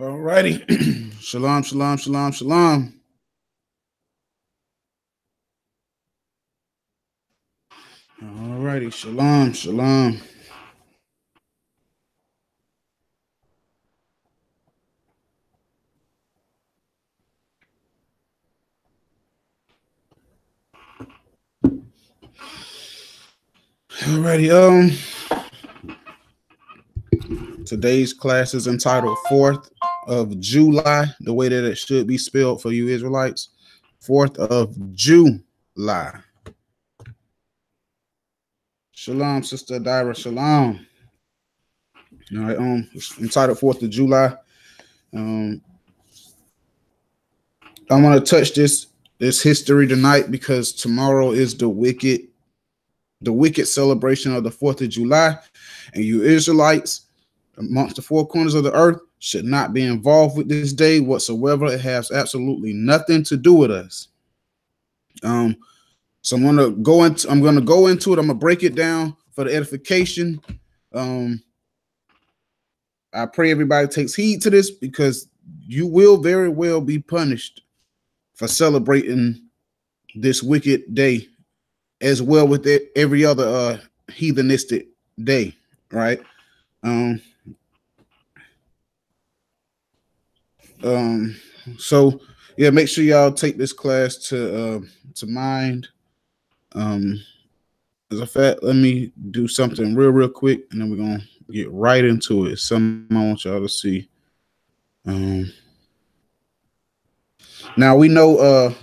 All righty. Shalom, shalom, shalom, shalom. All righty. Shalom, shalom. All righty. Today's class is entitled 4th of July, the way that it should be spelled for you Israelites. 4th of July. Shalom, Sister Adira. Shalom. All right, it's entitled 4th of July. I'm gonna touch this history tonight because tomorrow is the wicked celebration of the 4th of July, and you Israelites amongst the four corners of the earth should not be involved with this day whatsoever. It has absolutely nothing to do with us. So I'm gonna go into it. I'm gonna break it down for the edification. I pray everybody takes heed to this, because you will very well be punished for celebrating this wicked day, as well with every other heathenistic day, right? Um, so yeah, make sure y'all take this class to mind. As a fact, let me do something real quick, and then we're gonna get right into it. Something I want y'all to see. Now we know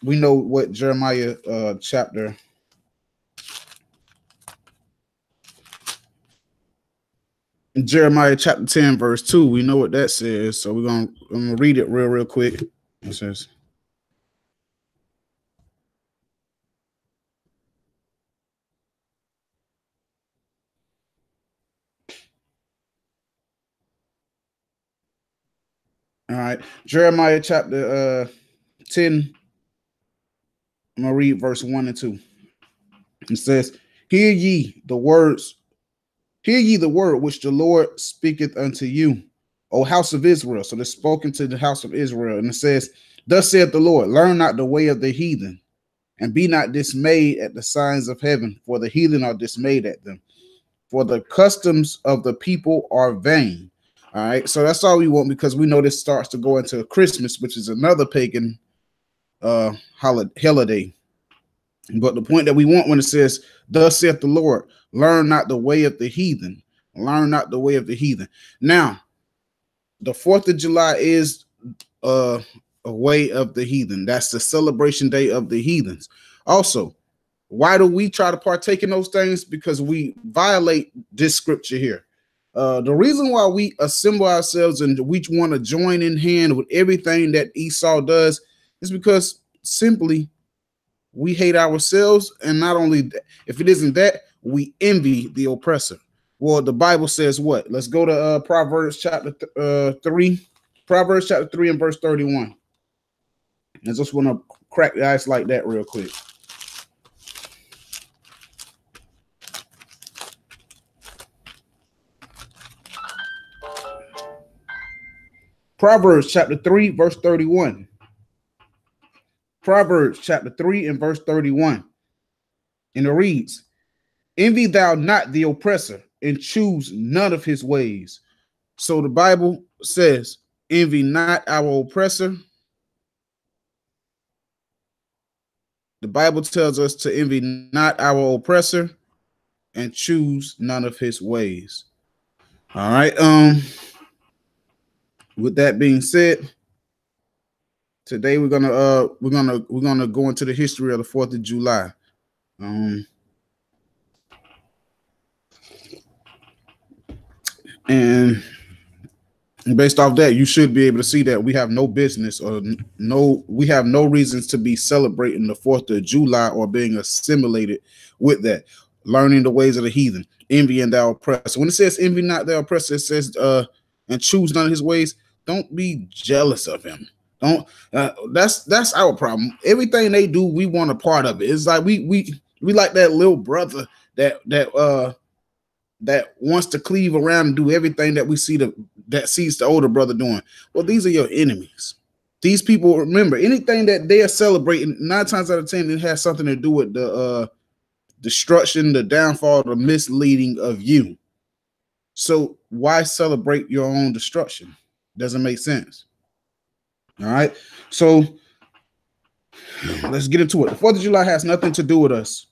we know what Jeremiah chapter Jeremiah chapter 10 verse 2. We know what that says, so I'm gonna read it real quick. It says, all right, Jeremiah chapter 10. I'm gonna read verse 1 and 2. It says, Hear ye the word which the Lord speaketh unto you, O house of Israel. So they're spoken to the house of Israel. And it says, Thus saith the Lord, learn not the way of the heathen, and be not dismayed at the signs of heaven, for the heathen are dismayed at them. For the customs of the people are vain. All right. So that's all we want, because we know this starts to go into Christmas, which is another pagan holiday. But the point that we want when it says, Thus saith the Lord, learn not the way of the heathen. Learn not the way of the heathen. Now, the 4th of July is a way of the heathen. That's the celebration day of the heathens. Also, why do we try to partake in those things? Because we violate this scripture here. The reason why we assemble ourselves and we want to join in hand with everything that Esau does is because simply we hate ourselves, and not only that, if it isn't that, we envy the oppressor. Well, the Bible says what? Let's go to Proverbs chapter 3. Proverbs chapter 3 and verse 31. I just want to crack the ice like that real quick. Proverbs chapter 3, verse 31. Proverbs chapter 3 and verse 31. And it reads, Envy thou not the oppressor, and choose none of his ways. So the Bible says, envy not our oppressor. The Bible tells us to envy not our oppressor and choose none of his ways. All right. With that being said, today we're gonna go into the history of the 4th of July. And based off that, you should be able to see that we have no business we have no reasons to be celebrating the 4th of July or being assimilated with that. Learning the ways of the heathen, envying thou oppressor. When it says envy not thou oppressor, it says and choose none of his ways. Don't be jealous of him. Don't. That's our problem. Everything they do, we want a part of it. It's like we like that little brother that wants to cleave around and do everything that we see that sees the older brother doing. Well, these are your enemies. These people, remember, anything that they are celebrating, 9 times out of 10, it has something to do with the destruction, the downfall, the misleading of you. So why celebrate your own destruction? Doesn't make sense. All right. So let's get into it. The 4th of July has nothing to do with us.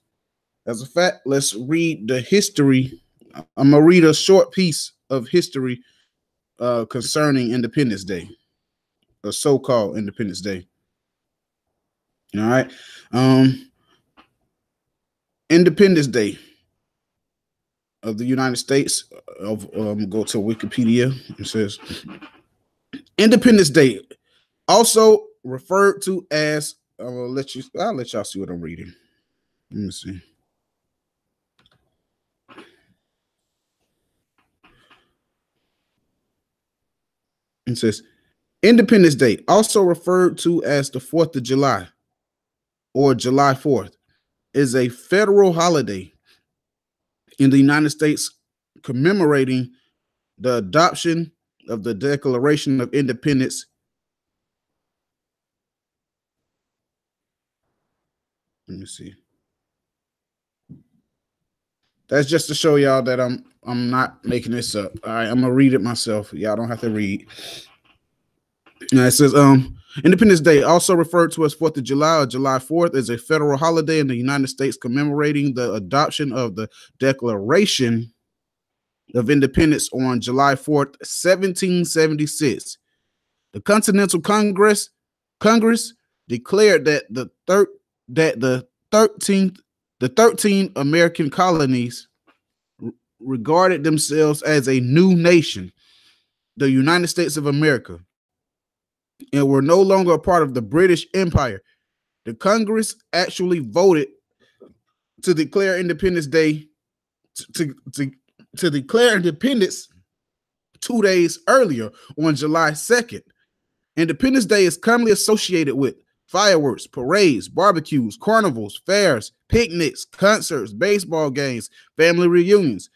As a fact, let's read the history. I'm gonna read a short piece of history concerning Independence Day, a so-called Independence Day. All right. Independence Day of the United States. Go to Wikipedia. It says Independence Day, also referred to as. I'll let y'all see what I'm reading. Let me see. It says Independence Day, also referred to as the 4th of July, or July 4th is a federal holiday in the United States commemorating the adoption of the Declaration of Independence. Let me see. That's just to show y'all that I'm not making this up. All right, I'm gonna read it myself. Y'all don't have to read. It says, Independence Day, also referred to as 4th of July or July 4th, is a federal holiday in the United States commemorating the adoption of the Declaration of Independence on July 4th, 1776. The Continental Congress declared that the 13 American colonies regarded themselves as a new nation, the United States of America, and were no longer a part of the British Empire. The Congress actually voted to declare Independence Day to declare independence 2 days earlier on July 2nd. Independence Day is commonly associated with fireworks, parades, barbecues, carnivals, fairs, picnics, concerts, baseball games, family reunions,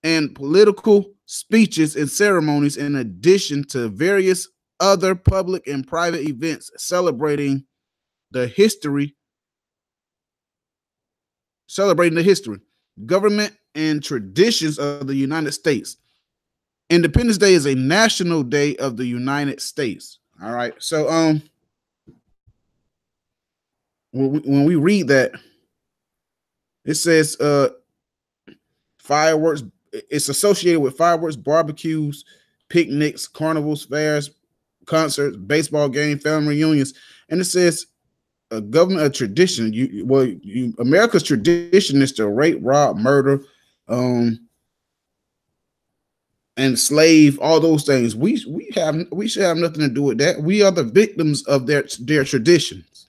and political speeches and ceremonies, in addition to various other public and private events celebrating the history, government, and traditions of the United States. Independence Day is a national day of the United States. All right. So when we read that, it says fireworks, it's associated with fireworks, barbecues, picnics, carnivals, fairs, concerts, baseball game, family reunions, and it says a tradition. America's tradition is to rape, rob, murder, enslave, all those things. We should have nothing to do with that. We are the victims of their traditions.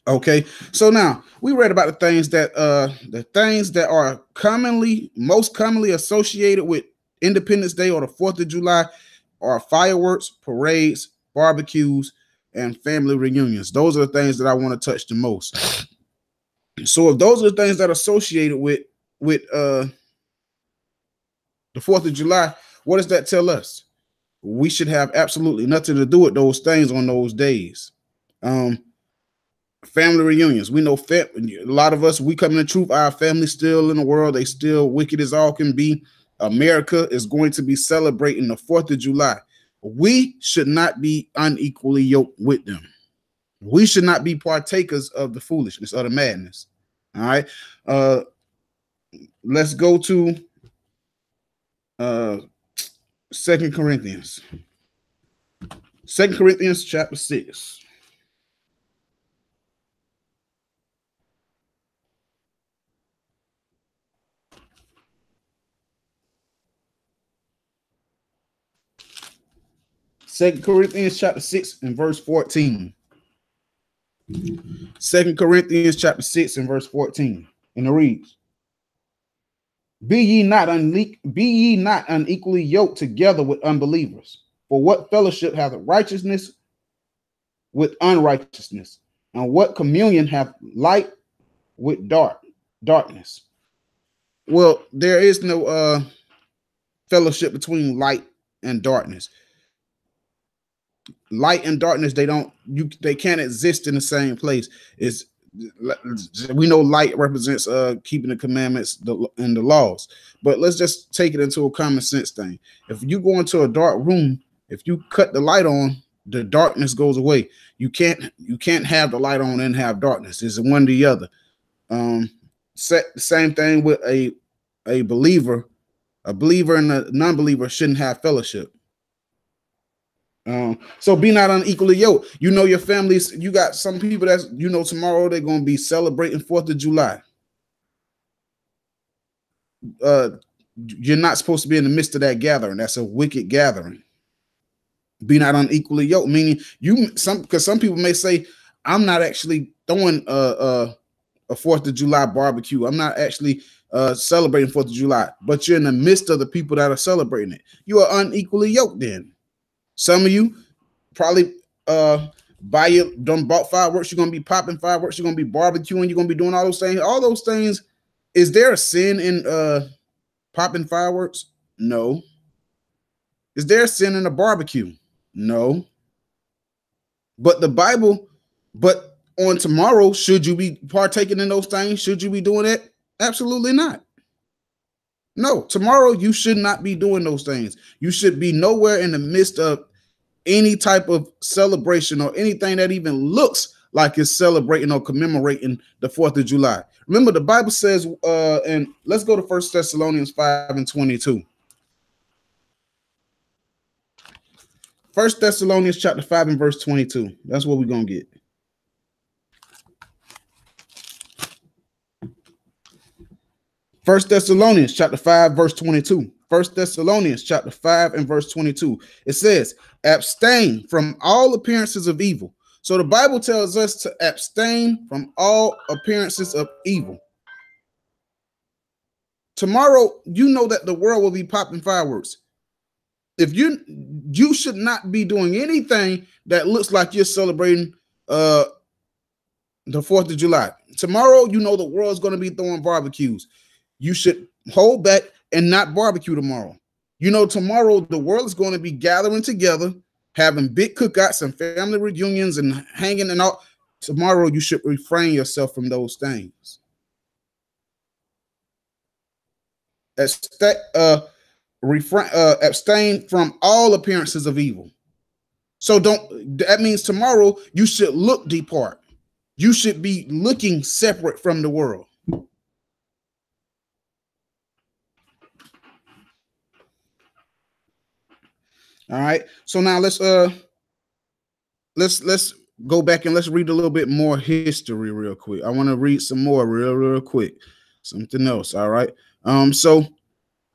Okay, so now we read about the things that are most commonly associated with Independence Day or the 4th of July are fireworks, parades, barbecues, and family reunions. Those are the things that I want to touch the most. So if those are the things that are associated with the 4th of July, what does that tell us? We should have absolutely nothing to do with those things on those days. Family reunions. We know a lot of us, we come in the truth, our family's still in the world. They still wicked as all can be. America is going to be celebrating the 4th of July. We should not be unequally yoked with them. We should not be partakers of the foolishness or the madness. All right. Let's go to 2 Corinthians. 2 Corinthians chapter 6. Second Corinthians chapter 6 and verse 14. 2 Corinthians chapter 6 and verse 14. And it reads, Be ye not unequally yoked together with unbelievers. For what fellowship hath righteousness with unrighteousness? And what communion hath light with darkness? Well, there is no fellowship between light and darkness. Light and darkness, they can't exist in the same place. We know light represents keeping the commandments and the laws, but let's just take it into a common sense thing. If you go into a dark room, if you cut the light on, the darkness goes away. You can't have the light on and have darkness. It's one or the other. Same thing with a believer. A believer and a non-believer shouldn't have fellowship. So be not unequally yoked. You know your families. You got some people that's tomorrow they're going to be celebrating 4th of July. You're not supposed to be in the midst of that gathering. That's a wicked gathering. Be not unequally yoked, meaning because some people may say, I'm not actually throwing a 4th of July barbecue. I'm not actually celebrating 4th of July, but you're in the midst of the people that are celebrating it. You are unequally yoked then. Some of you probably buy your done bought fireworks, you're gonna be popping fireworks, you're gonna be barbecuing, you're gonna be doing all those things. All those things, is there a sin in popping fireworks? No. Is there a sin in a barbecue? No. But the Bible, but on tomorrow, should you be partaking in those things? Should you be doing it? Absolutely not. No, tomorrow you should not be doing those things. You should be nowhere in the midst of any type of celebration or anything that even looks like it's celebrating or commemorating the 4th of July. Remember, the Bible says, and let's go to 1 Thessalonians 5:22. 1 Thessalonians chapter 5 and verse 22. That's what we're going to get. First Thessalonians chapter 5 verse 22. 1 Thessalonians chapter 5 and verse 22. It says, abstain from all appearances of evil. So the Bible tells us to abstain from all appearances of evil. Tomorrow, you know that the world will be popping fireworks. If you should not be doing anything that looks like you're celebrating the 4th of July. Tomorrow, you know the world's going to be throwing barbecues. You should hold back and not barbecue tomorrow. You know, tomorrow the world is going to be gathering together, having big cookouts and family reunions and hanging and all. Tomorrow you should refrain yourself from those things. Abstain from all appearances of evil. So that means tomorrow you should look depart. You should be looking separate from the world. All right. So now let's go back and let's read a little bit more history real quick. I want to read some more real quick. Something else. All right. So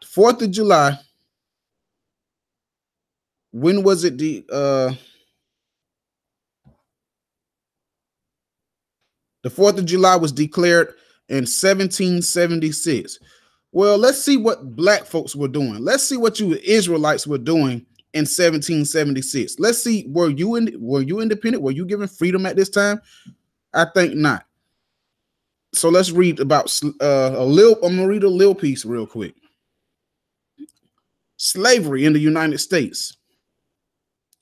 4th of July. When was it the 4th of July was declared in 1776. Well, let's see what black folks were doing. Let's see what you Israelites were doing in 1776. Let's see, were you independent? Were you given freedom at this time? I think not. So let's read about I'm gonna read a little piece real quick. Slavery in the United States.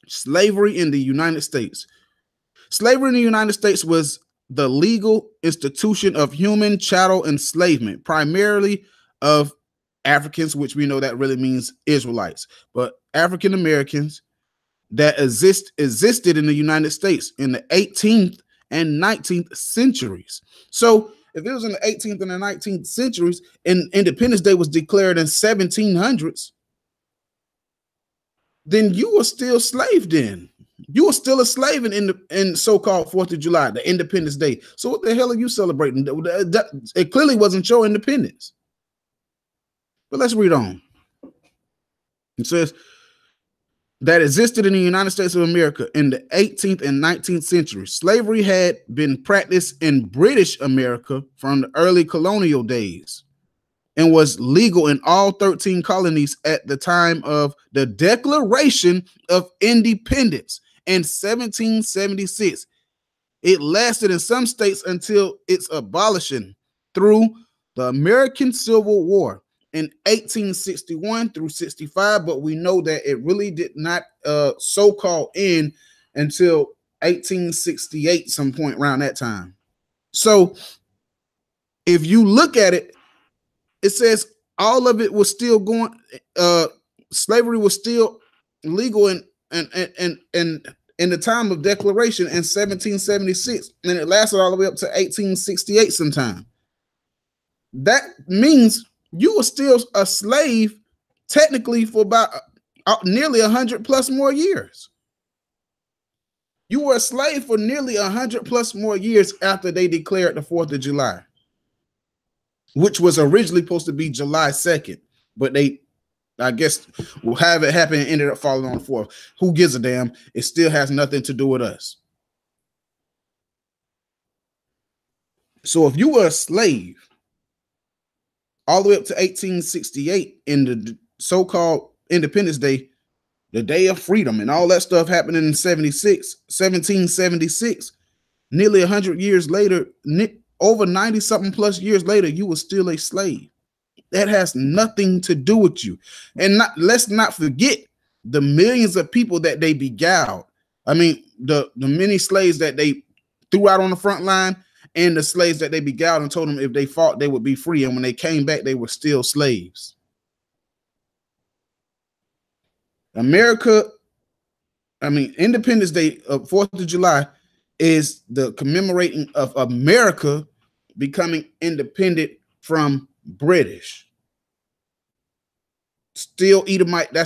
Slavery in the United States. Slavery in the United States was the legal institution of human chattel enslavement, primarily of Africans, which we know that really means Israelites, but African Americans that existed in the United States in the 18th and 19th centuries. So if it was in the 18th and the 19th centuries and Independence Day was declared in 1700s, then you were still slave then. You were still a slave in so-called 4th of July, the Independence Day. So what the hell are you celebrating? It clearly wasn't your independence. But let's read on. It says that existed in the United States of America in the 18th and 19th century. Slavery had been practiced in British America from the early colonial days and was legal in all 13 colonies at the time of the Declaration of Independence in 1776. It lasted in some states until its abolition through the American Civil War in 1861 through 65, but we know that it really did not so-called end until 1868, some point around that time. So if you look at it, it says all of it was still going, slavery was still legal in the time of declaration in 1776, and it lasted all the way up to 1868 sometime. That means you were still a slave technically for about nearly 100 plus more years. You were a slave for nearly 100 plus more years after they declared the 4th of July, which was originally supposed to be July 2nd, but they, I guess, will have it happen and ended up falling on the 4th. Who gives a damn? It still has nothing to do with us. So if you were a slave all the way up to 1868 in the so-called Independence Day, the Day of Freedom, and all that stuff happened in 1776. Nearly 100 years later, over 90 something plus years later, you were still a slave. That has nothing to do with you. And let's not forget the millions of people that they beguiled. I mean, the many slaves that they threw out on the front line, and the slaves that they beguiled and told them if they fought, they would be free. And when they came back, they were still slaves. America, I mean, Independence Day of 4th of July is the commemorating of America becoming independent from British. Still Edomite,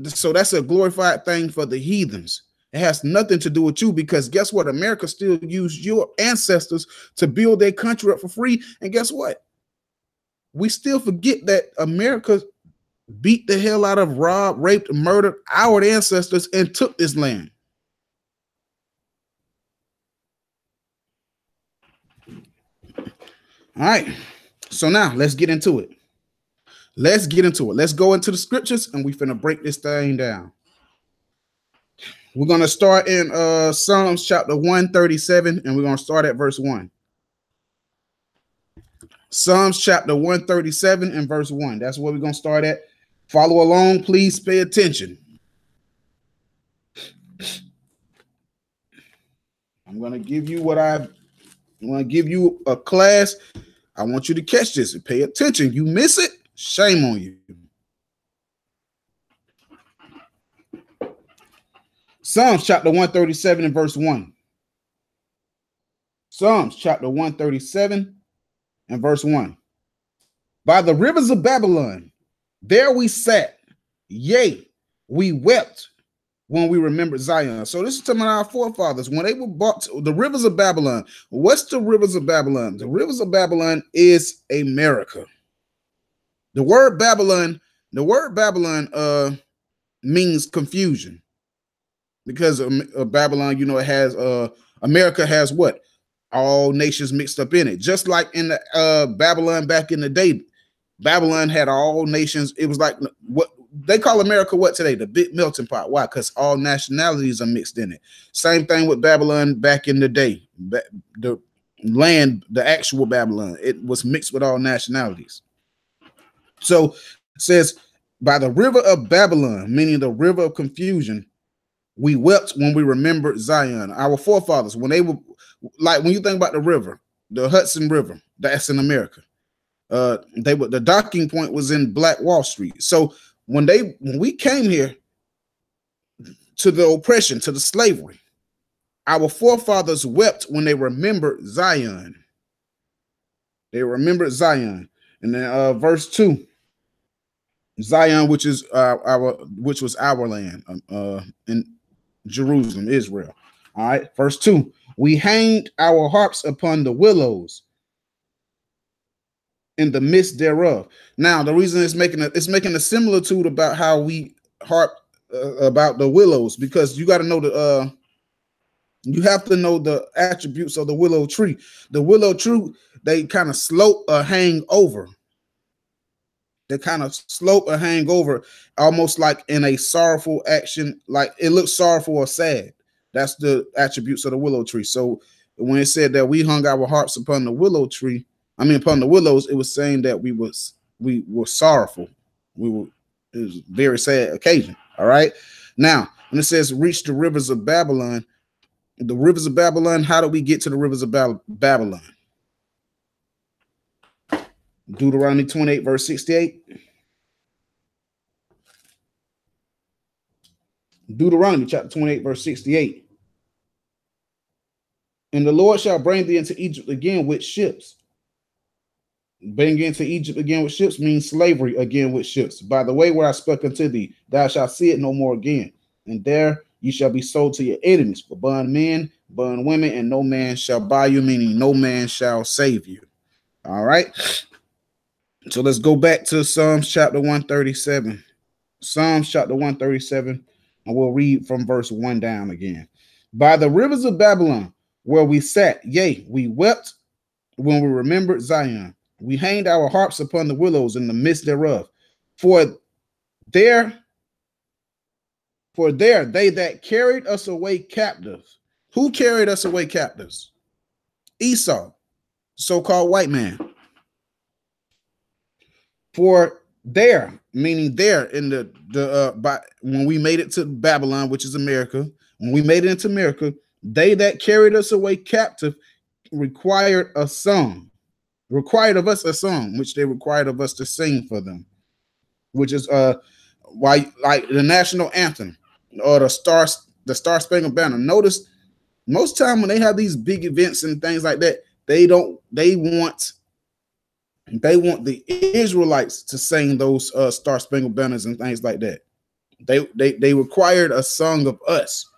so that's a glorified thing for the heathens. It has nothing to do with you, because guess what? America still used your ancestors to build their country up for free. And guess what? We still forget that America beat the hell out of, robbed, raped, murdered our ancestors and took this land. All right. So now let's get into it. Let's go into the scriptures, and we finna break this thing down. We're going to start in Psalms chapter 137, and we're going to start at verse 1. Psalms chapter 137 and verse 1. That's where we're going to start at. Follow along. Please pay attention. I'm going to give you a class. I want you to catch this and pay attention. You miss it, shame on you. Psalms chapter 137 and verse 1. Psalms chapter 137 and verse 1. By the rivers of Babylon, there we sat, yea, we wept when we remembered Zion. So this is talking about our forefathers when they were brought to the rivers of Babylon. What's the rivers of Babylon? The rivers of Babylon is America. The word Babylon means confusion. Because Babylon, it has America has what? All nations mixed up in it. Just like in the Babylon back in the day, Babylon had all nations. It was like what they call America what today? The big melting pot. Why? Because all nationalities are mixed in it. Same thing with Babylon back in the day. The land, the actual Babylon, it was mixed with all nationalities. So it says, by the river of Babylon, meaning the river of confusion, we wept when we remembered Zion. Our forefathers, when they were like, when you think about the river, the Hudson River, that's in America. The docking point was in Black Wall Street. So when we came here to the oppression, to the slavery, our forefathers wept when they remembered Zion. They remembered Zion. And then verse 2, Zion, which was our land in Jerusalem, Israel. All right, verse 2. We hanged our harps upon the willows in the midst thereof. Now, the reason it's making a similitude about how we harp about the willows, because you got to know you have to know the attributes of the willow tree. The willow tree, they kind of slope or hang over. They kind of slope or hang over, almost like in a sorrowful action, like it looks sorrowful or sad. That's the attributes of the willow tree. So when it said that we hung our harps upon the willow tree, upon the willows, it was saying that we were sorrowful. It was a very sad occasion. All right. Now, when it says reach the rivers of Babylon, the rivers of Babylon, how do we get to the rivers of Babylon? Deuteronomy 28, verse 68. Deuteronomy chapter 28, verse 68. And the Lord shall bring thee into Egypt again with ships. Bring into Egypt again with ships means slavery again with ships. By the way where I spoke unto thee, thou shalt see it no more again. And there you shall be sold to your enemies for bond men, bond women, and no man shall buy you, meaning no man shall save you. All right. So let's go back to Psalms chapter 137. Psalms chapter 137, and we'll read from verse 1 down again. By the rivers of Babylon, where we sat, yea, we wept when we remembered Zion. We hanged our harps upon the willows in the midst thereof. For there For there, they that carried us away captives. Who carried us away captives? Esau, so-called white man. For there, meaning there in when we made it to Babylon, which is America, when we made it into America, they that carried us away captive required a song, required of us a song, which they required of us to sing for them, which is why like the national anthem or the Star Spangled Banner. Notice most time when they have these big events and things like that, they want the Israelites to sing those Star Spangled Banners and things like that. They required a song of us.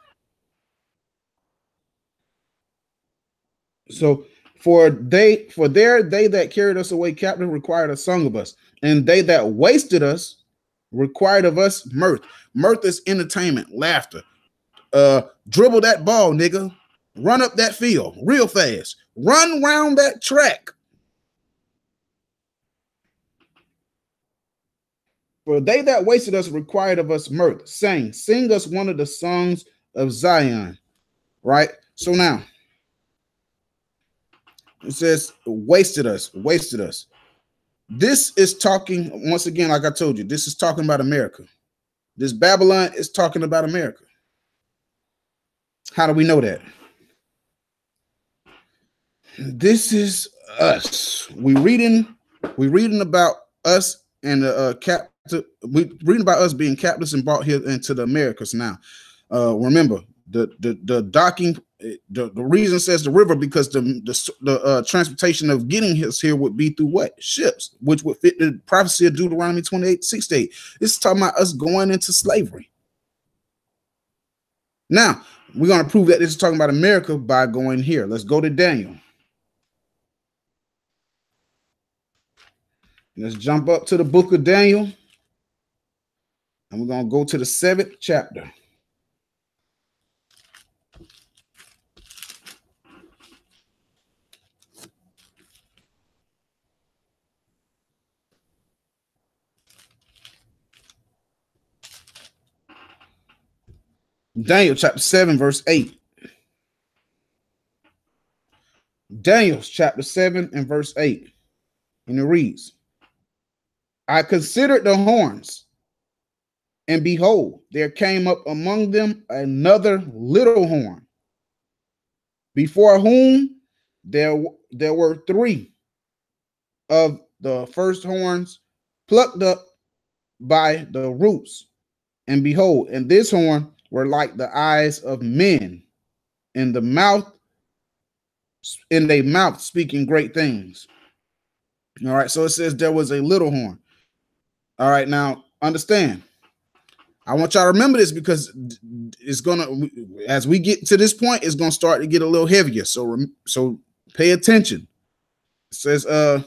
So for they that carried us away captive required a song of us, and they that wasted us required of us mirth. Mirth is entertainment, laughter. Dribble that ball, nigga. Run up that field real fast. Run round that track. For they that wasted us required of us mirth. Sing us one of the songs of Zion. Right? So now, it says, wasted us. This is talking, once again, like I told you, this is talking about America. This Babylon is talking about America. How do we know that? This is us. We reading about us and we reading about us being captives and brought here into the Americas now. Remember, the docking, the reason says the river because the transportation of getting us here would be through what? Ships, which would fit the prophecy of Deuteronomy 28:68. This is talking about us going into slavery. Now, we're going to prove that this is talking about America by going here. Let's go to Daniel. Let's jump up to the book of Daniel. And we're going to go to the 7th chapter. Daniel chapter 7, verse 8. Daniel chapter 7 and verse 8. And it reads, I considered the horns, and behold, there came up among them another little horn, before whom there were 3 of the first horns plucked up by the roots. And behold, and this horn were like the eyes of men, in their mouth speaking great things. All right, so it says there was a little horn. All right, now understand. I want y'all to remember this because it's gonna, as we get to this point, it's gonna start to get a little heavier. So pay attention. It says, I'm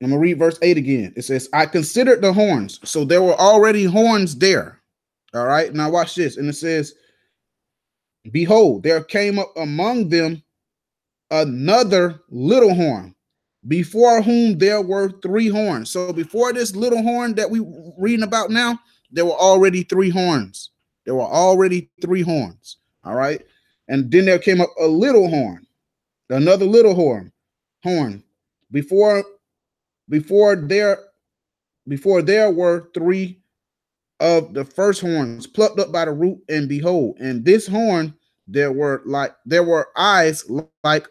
gonna read verse 8 again. It says, I considered the horns. So there were already horns there. All right, now watch this. And it says, behold, there came up among them another little horn, before whom there were 3 horns. So before this little horn that we reading about now, there were already 3 horns. There were already 3 horns. All right. And then there came up a little horn, another little horn. Before there were 3 of the first horns plucked up by the root, and behold, and this horn there were eyes like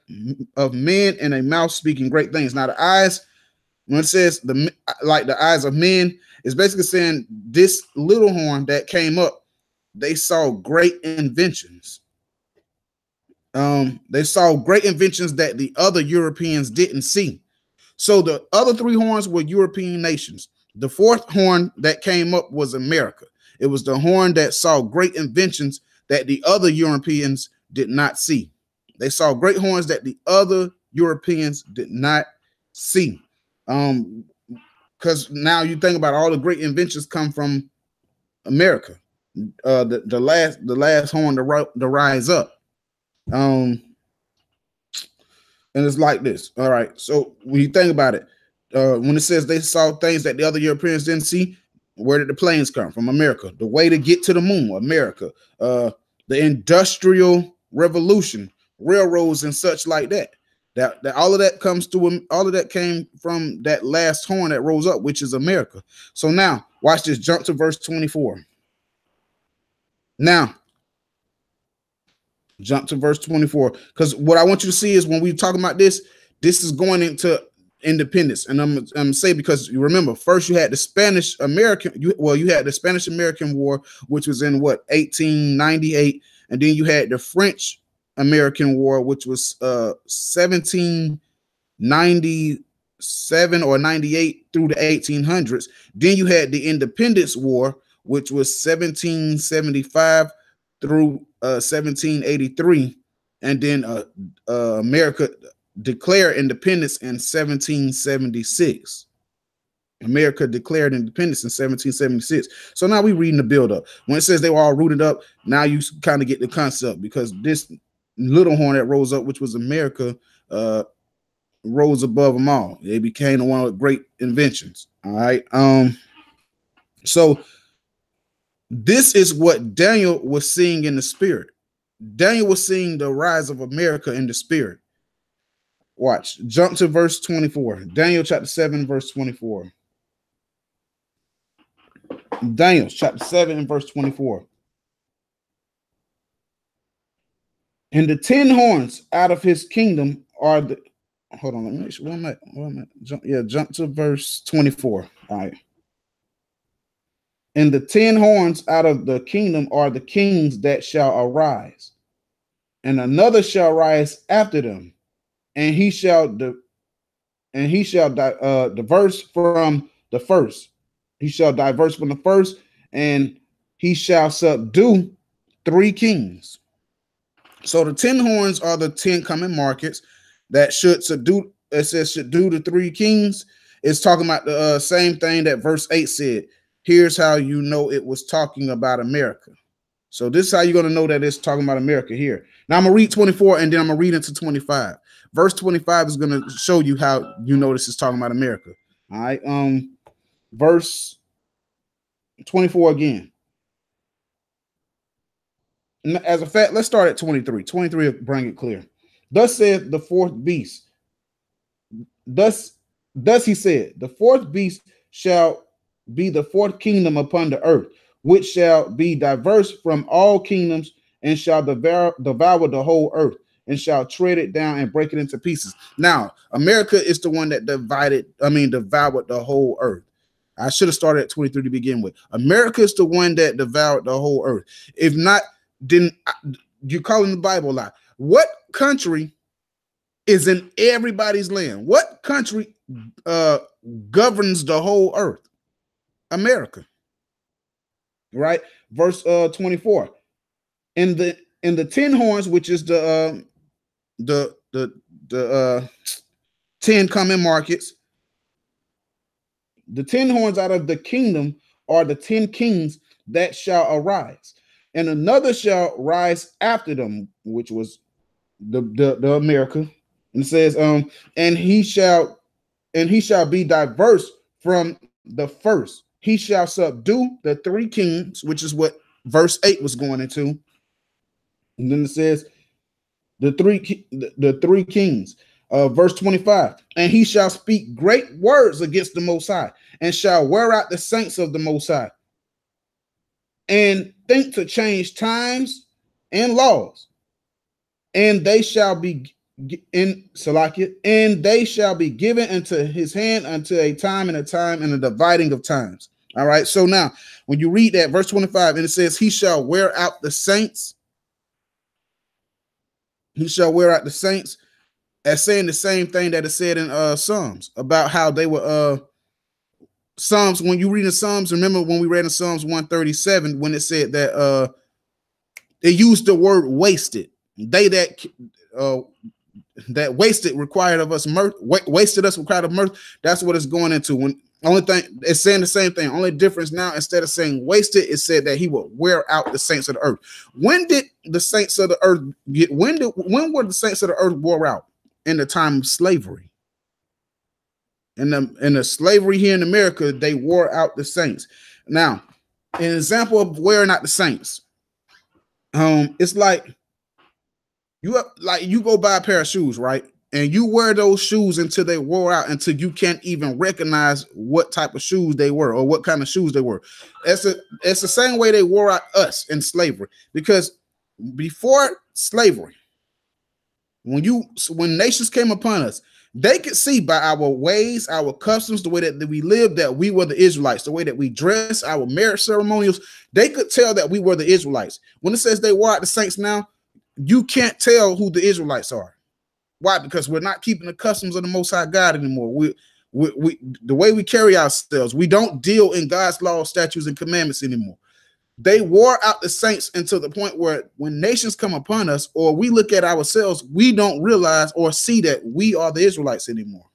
of men, and a mouth speaking great things. Now the eyes, when it says like the eyes of men, is basically saying this little horn that came up, they saw great inventions. They saw great inventions that the other Europeans didn't see. So the other 3 horns were European nations. The 4th horn that came up was America. It was the horn that saw great inventions that the other Europeans did not see. They saw great horns that the other Europeans did not see. Because now you think about all the great inventions come from America. The last horn to rise up. And it's like this. All right. So when you think about it, when it says they saw things that the other Europeans didn't see, Where did the planes come from? America. The way to get to the moon, America. The Industrial Revolution, railroads and such like that. That all of that comes to all of that came from that last horn that rose up, which is America. So now watch this. Jump to verse 24. Now jump to verse 24, because what I want you to see is when we talk about this is going into independence. And I'm gonna say, because you remember, first you had the Spanish American, you had the Spanish American War, which was in what, 1898, and then you had the French American War, which was 1797 or 98 through the 1800s. Then you had the Independence War, which was 1775 through 1783, and then America declared independence in 1776. America declared independence in 1776. So now we're reading the buildup. When it says they were all rooted up, now you kind of get the concept, because this little horn that rose up, which was America, rose above them all. They became one of the great inventions. All right. So this is what Daniel was seeing in the spirit. Daniel was seeing the rise of America in the spirit. Watch. Jump to verse 24. Daniel chapter 7, verse 24. Daniel chapter 7 and verse 24. And the 10 horns out of his kingdom are the... Hold on, let me make sure. One minute. Jump to verse 24. All right. And the 10 horns out of the kingdom are the kings that shall arise, and another shall rise after them, and he shall diverse from the first. He shall diverse from the first, and he shall subdue 3 kings. So the 10 horns are the 10 coming markets that should subdue. It says should do the 3 kings. It's talking about the same thing that verse 8 said. Here's how you know it was talking about America. So this is how you're going to know that it's talking about America here. Now I'm going to read 24, and then I'm going to read into 25. Verse 25 is going to show you how you know this is talking about America. All right. Verse 24 again. As a fact, let's start at 23. 23 will bring it clear. Thus said the 4th beast. Thus he said, the 4th beast shall be the 4th kingdom upon the earth, which shall be diverse from all kingdoms, and shall devour the whole earth, and shall tread it down and break it into pieces. Now, America is the one that devoured the whole earth. I should have started at 23 to begin with. America is the one that devoured the whole earth. If not, then you're calling the Bible a lie. What country is in everybody's land? What country governs the whole earth? America. Right? Verse 24. In the 10 horns, which is the 10 coming markets, the 10 horns out of the kingdom are the 10 kings that shall arise, and another shall rise after them, which was the America. And it says, and he shall be diverse from the first. He shall subdue the 3 kings, which is what verse 8 was going into. And then it says the three kings. Verse 25, and he shall speak great words against the Most High, and shall wear out the saints of the Most High, and think to change times and laws, and they shall be in Salakia, and they shall be given into his hand unto a time and a dividing of times. All right. So now when you read that verse 25, and it says, he shall wear out the saints. He shall wear out the saints, as saying the same thing that is said in Psalms about how they were Psalms. When you read in Psalms, remember when we read in Psalms 137, when it said that they used the word wasted. They that wasted required of us mirth, wasted us required of mirth. That's what it's going into. When only thing it's saying the same thing. Only difference now, instead of saying wasted, it said that he will wear out the saints of the earth. When did the saints of the earth get? When were the saints of the earth wore out? In the time of slavery. In the slavery here in America, they wore out the saints. Now, an example of wearing out the saints. It's like you go buy a pair of shoes, right? And you wear those shoes until they wore out, until you can't even recognize what type of shoes they were or what kind of shoes they were. It's the same way they wore out us in slavery, because before slavery, when nations came upon us, they could see by our ways, our customs, the way that we lived, that we were the Israelites, the way that we dress, our marriage ceremonials. They could tell that we were the Israelites. When it says they wore out the saints now, you can't tell who the Israelites are. Why? Because we're not keeping the customs of the Most High God anymore. We the way we carry ourselves, we don't deal in God's law, statutes, and commandments anymore. They wore out the saints until the point where when nations come upon us, or we look at ourselves, we don't realize or see that we are the Israelites anymore.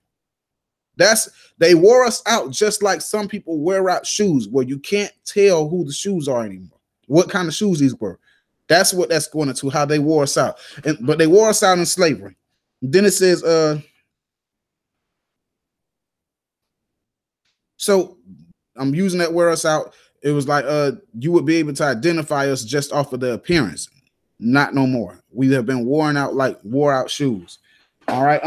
They wore us out, just like some people wear out shoes, where you can't tell who the shoes are anymore, what kind of shoes these were. That's what that's going into, how they wore us out. But they wore us out in slavery. Then it says, so I'm using that wear us out. It was like you would be able to identify us just off of the appearance. Not no more. We have been worn out like wore out shoes. All right.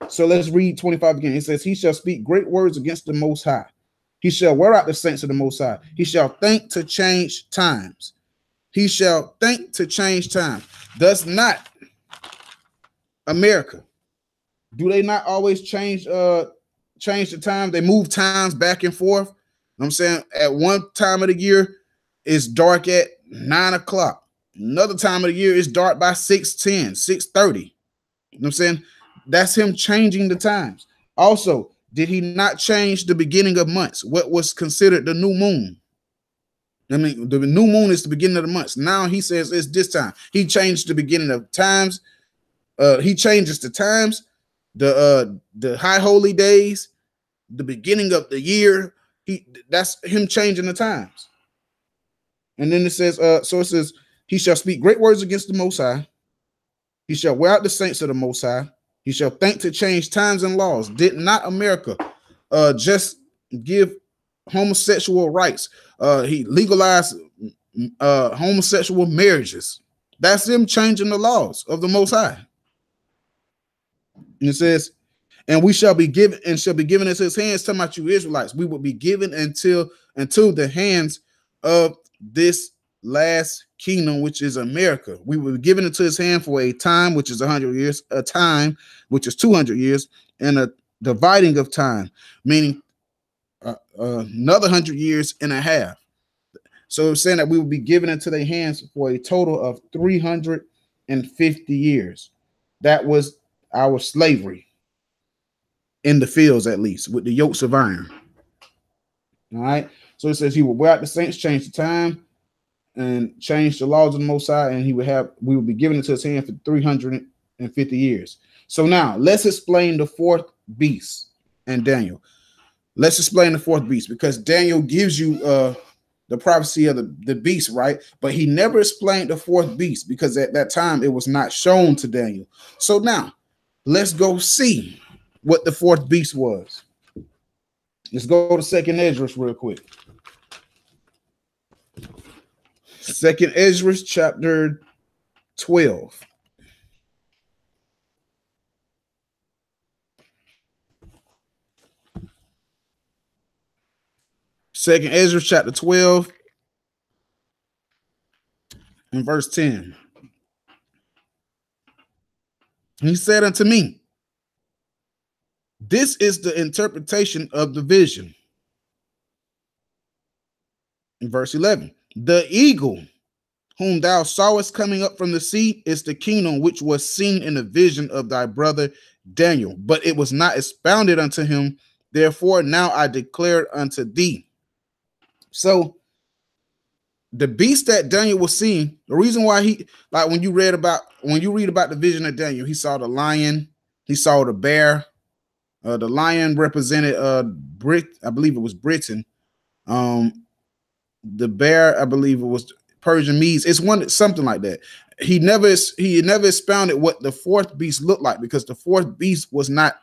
So let's read 25 again. It says, he shall speak great words against the Most High. He shall wear out the saints of the Most High. He shall think to change times. He shall think to change time. Does not America, do they not always change the time? They move times back and forth. You know what I'm saying? At one time of the year, it's dark at 9 o'clock. Another time of the year, it's dark by 6:10, 6:30. You know what I'm saying? That's him changing the times. Also, did he not change the beginning of months? What was considered the new moon? I mean, the new moon is the beginning of the months. Now he says it's this time. He changed the beginning of times. He changes the times, the high holy days, the beginning of the year. That's him changing the times. And then it says, so it says, he shall speak great words against the Most High. He shall wear out the saints of the Most High. He shall think to change times and laws. Did not America just give homosexual rights? He legalized homosexual marriages. That's him changing the laws of the Most High. And it says, and we shall be given into his hands. Talking about you Israelites, we will be given into the hands of this last kingdom, which is America. We will be given into his hand for a time, which is 100 years, a time, which is 200 years, and a dividing of time, meaning another 100 years and a half. So it's saying that we will be given into their hands for a total of 350 years. That was our slavery in the fields, at least with the yokes of iron. All right. So it says he will wear out the saints, change the time, and change the laws of the Most High, and we will be given into his hand for 350 years. So now let's explain the fourth beast and Daniel. Let's explain the fourth beast, because Daniel gives you the prophecy of the beast, right? But he never explained the fourth beast, because at that time it was not shown to Daniel. So now let's go see what the fourth beast was. Let's go to Second Esdras real quick. Second Esdras chapter 12. Second Esdras chapter 12 and verse 10. He said unto me, this is the interpretation of the vision. In verse 11, the eagle whom thou sawest coming up from the sea is the kingdom which was seen in the vision of thy brother Daniel, but it was not expounded unto him. Therefore, now I declare unto thee. So the beast that Daniel was seeing, the reason why when you read about the vision of Daniel, he saw the lion, he saw the bear. The lion represented I believe it was Britain. The bear, I believe it was Persian Medes. It's something like that. He never expounded what the fourth beast looked like, because the fourth beast was not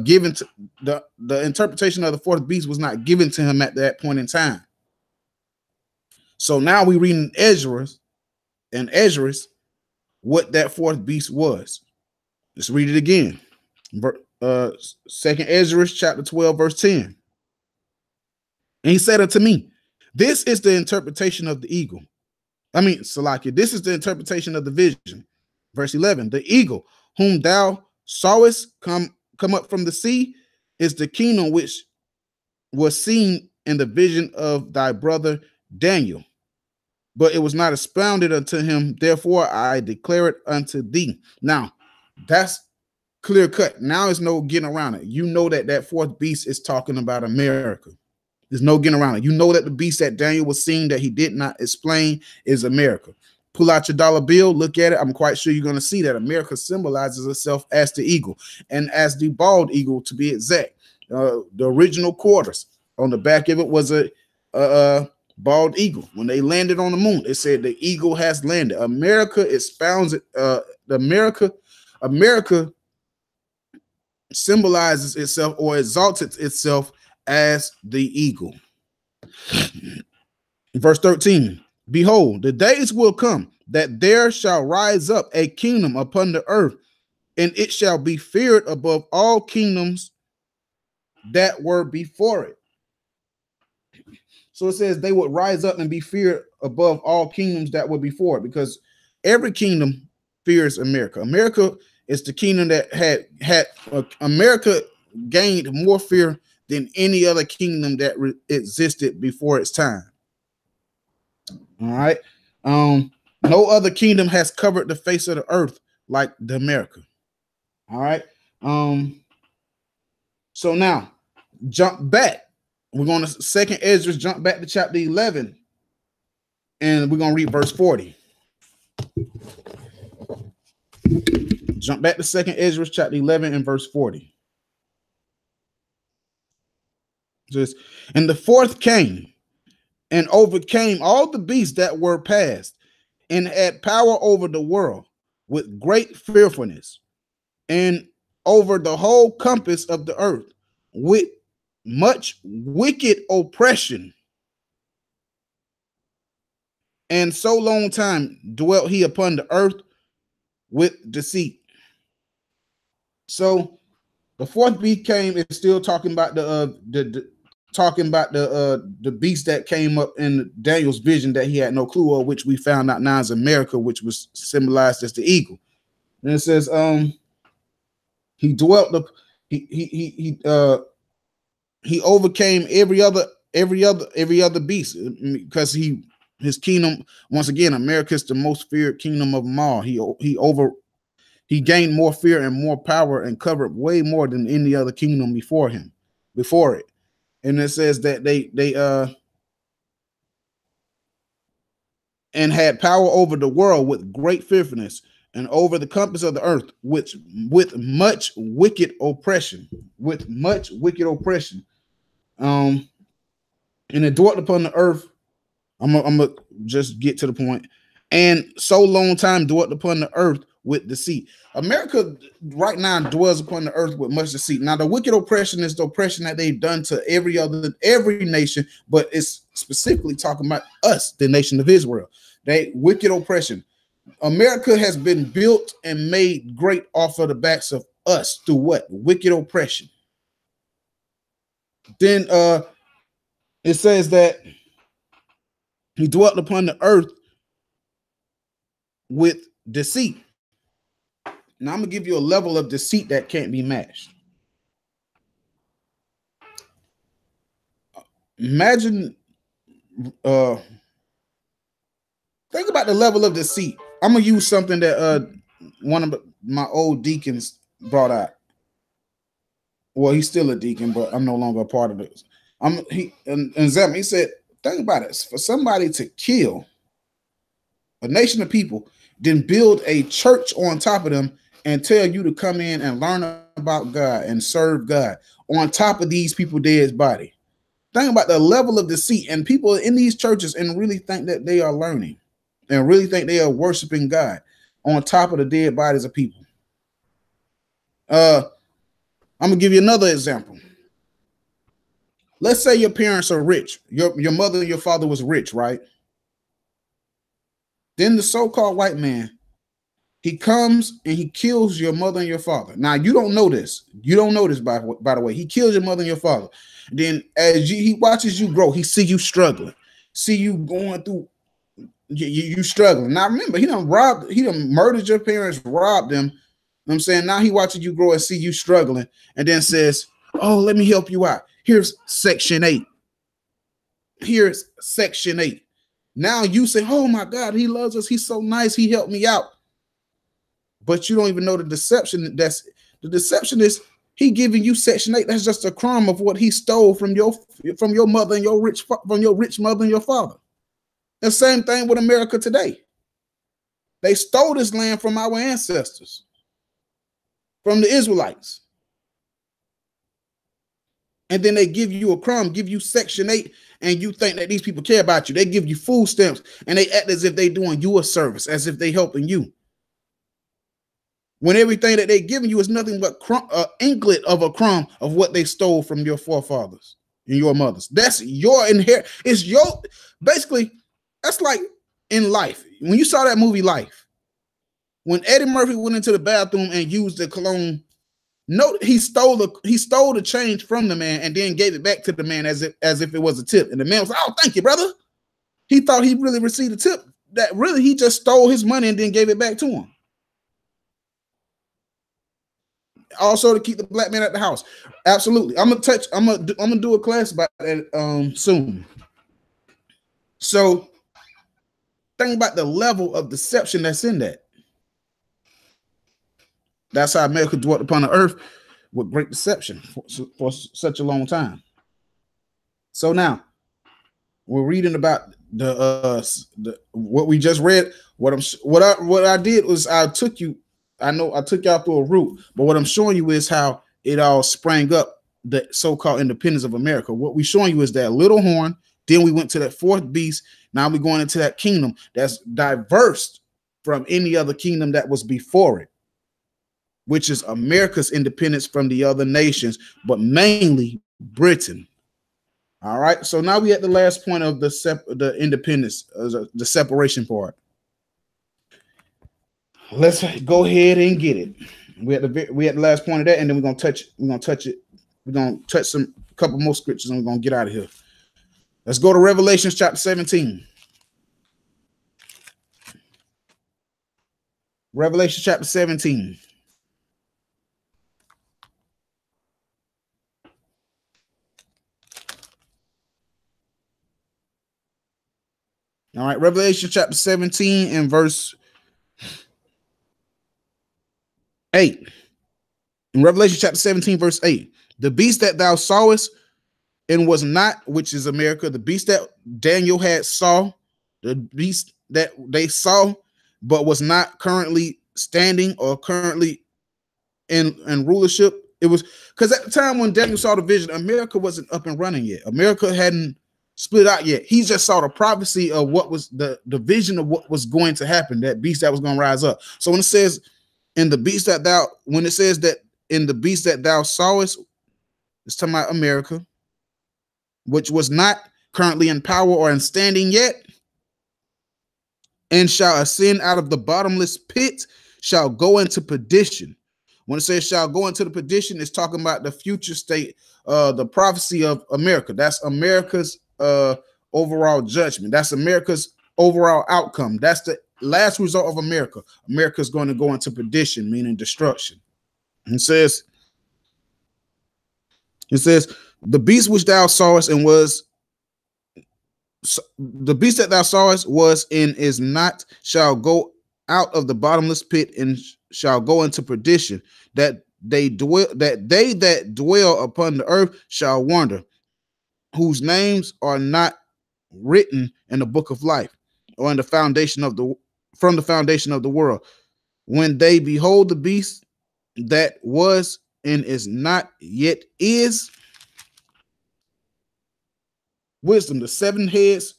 given to the interpretation of the fourth beast was not given to him at that point in time. So now we read in Esdras what that fourth beast was. Let's read it again. Second Esdras chapter 12, verse 10. And he said unto me, this is the interpretation of the eagle. Salakia, this is the interpretation of the vision. Verse 11, the eagle whom thou sawest come up from the sea is the kingdom which was seen in the vision of thy brother Daniel. But it was not expounded unto him. Therefore, I declare it unto thee. Now, that's clear cut. Now there's no getting around it. You know that fourth beast is talking about America. There's no getting around it. You know that the beast that Daniel was seeing that he did not explain is America. Pull out your dollar bill, look at it. I'm quite sure you're going to see that America symbolizes itself as the eagle and as the bald eagle, to be exact. The original quarters on the back of it was a bald eagle. When they landed on the moon, it said the eagle has landed. America expounds it. America symbolizes itself or exalts itself as the eagle. Verse 13, behold, the days will come that there shall rise up a kingdom upon the earth, and it shall be feared above all kingdoms that were before it. So it says they would rise up and be feared above all kingdoms that were before it, because every kingdom fears America. America is the kingdom that had America gained more fear than any other kingdom that existed before its time. All right. No other kingdom has covered the face of the earth like the America. All right. So now jump back. We're going to second Esdras, jump back to chapter 11, and we're going to read verse 40. Jump back to second Esdras, chapter 11 and verse 40. And the fourth came and overcame all the beasts that were past, and had power over the world with great fearfulness, and over the whole compass of the earth with much wicked oppression. And so long time dwelt he upon the earth with deceit. So the fourth beast came is still talking about the beast that came up in Daniel's vision that he had no clue of, which we found out now is America, which was symbolized as the eagle. And it says, he dwelt the he overcame every other beast, because his kingdom, once again, America is the most feared kingdom of them all. He gained more fear and more power and covered way more than any other kingdom before it. And it says that they and had power over the world with great fearfulness, and over the compass of the earth, which with much wicked oppression. And it dwelt upon the earth. I'm gonna just get to the point. And so long time dwelt upon the earth with deceit. America right now dwells upon the earth with much deceit. Now, the wicked oppression is the oppression that they've done to every nation, but it's specifically talking about us, the nation of Israel. They wicked oppression. America has been built and made great off of the backs of us through what? Wicked oppression. Then it says that he dwelt upon the earth with deceit. Now I'm gonna give you a level of deceit that can't be matched. Imagine, think about the level of deceit. I'm gonna use something that one of my old deacons brought out. Well, he's still a deacon, but I'm no longer a part of it. He said, think about it. For somebody to kill a nation of people, then build a church on top of them and tell you to come in and learn about God and serve God on top of these people dead body. Think about the level of deceit, and people in these churches and really think that they are learning and really think they are worshiping God on top of the dead bodies of people. I'm gonna give you another example. Let's say your parents are rich. Your mother and your father was rich, right? Then the so-called white man, he comes and he kills your mother and your father. Now you don't know this. You don't know this by the way. He kills your mother and your father. Then as he watches you grow, he see you struggling, see you going through. You struggling. Now remember, he done murdered your parents, robbed them. You know what I'm saying? Now he watches you grow and see you struggling, and then says, "Oh, let me help you out. Here's Section 8. Here's Section 8." Now you say, "Oh my God, he loves us. He's so nice. He helped me out." But you don't even know the deception. The deception is he giving you Section 8. That's just a crumb of what he stole from your mother and your rich mother and your father. The same thing with America today. They stole this land from our ancestors, from the Israelites. And then they give you a crumb, give you Section 8, and you think that these people care about you. They give you food stamps, and they act as if they're doing you a service, as if they're helping you. When everything that they're giving you is nothing but inklet of a crumb of what they stole from your forefathers and your mothers. That's your inheritance. It's your, basically, that's like in Life. When you saw that movie Life, when Eddie Murphy went into the bathroom and used the cologne, no, he stole the change from the man and then gave it back to the man as if it was a tip. And the man was like, "Oh, thank you, brother." He thought he really received a tip. That really he just stole his money and then gave it back to him. Also to keep the black man at the house. Absolutely. I'm gonna do a class about that soon. So think about the level of deception that's in that. That's how America dwelt upon the earth with great deception for such a long time. So now we're reading about the what we just read. What I did was I took y'all through a route, but what I'm showing you is how it all sprang up, the so-called independence of America. What we're showing you is that little horn. Then we went to that fourth beast. Now we're going into that kingdom that's diverse from any other kingdom that was before it, which is America's independence from the other nations, but mainly Britain. All right. So now we at the last point of the independence, the separation part. Let's go ahead and get it. We at the last point of that, and then we're gonna touch it. We're gonna touch a couple more scriptures, and we're gonna get out of here. Let's go to Revelation chapter 17. Revelation chapter 17. All right, Revelation chapter 17 and verse 8. In Revelation chapter 17, verse 8, the beast that thou sawest and was not, which is America, the beast that Daniel had saw, the beast that they saw, but was not currently standing or currently in rulership. It was because at the time when Daniel saw the vision, America wasn't up and running yet. America hadn't split out yet. He just saw the prophecy of what was the vision of what was going to happen, that beast that was going to rise up. So when it says in the beast that thou, when it says that in the beast that thou sawest, it's talking about America, which was not currently in power or in standing yet, and shall ascend out of the bottomless pit, shall go into perdition. When it says shall go into the perdition, it's talking about the future state, the prophecy of America. That's America's overall judgment. That's America's overall outcome. That's the last result of America. America's going to go into perdition, meaning destruction. It says, the beast which thou sawest and was, the beast that thou sawest was and is not, shall go out of the bottomless pit and shall go into perdition, that they that dwell upon the earth shall wander, whose names are not written in the book of life, or in the foundation of from the foundation of the world, when they behold the beast that was and is not yet is. Wisdom, the seven heads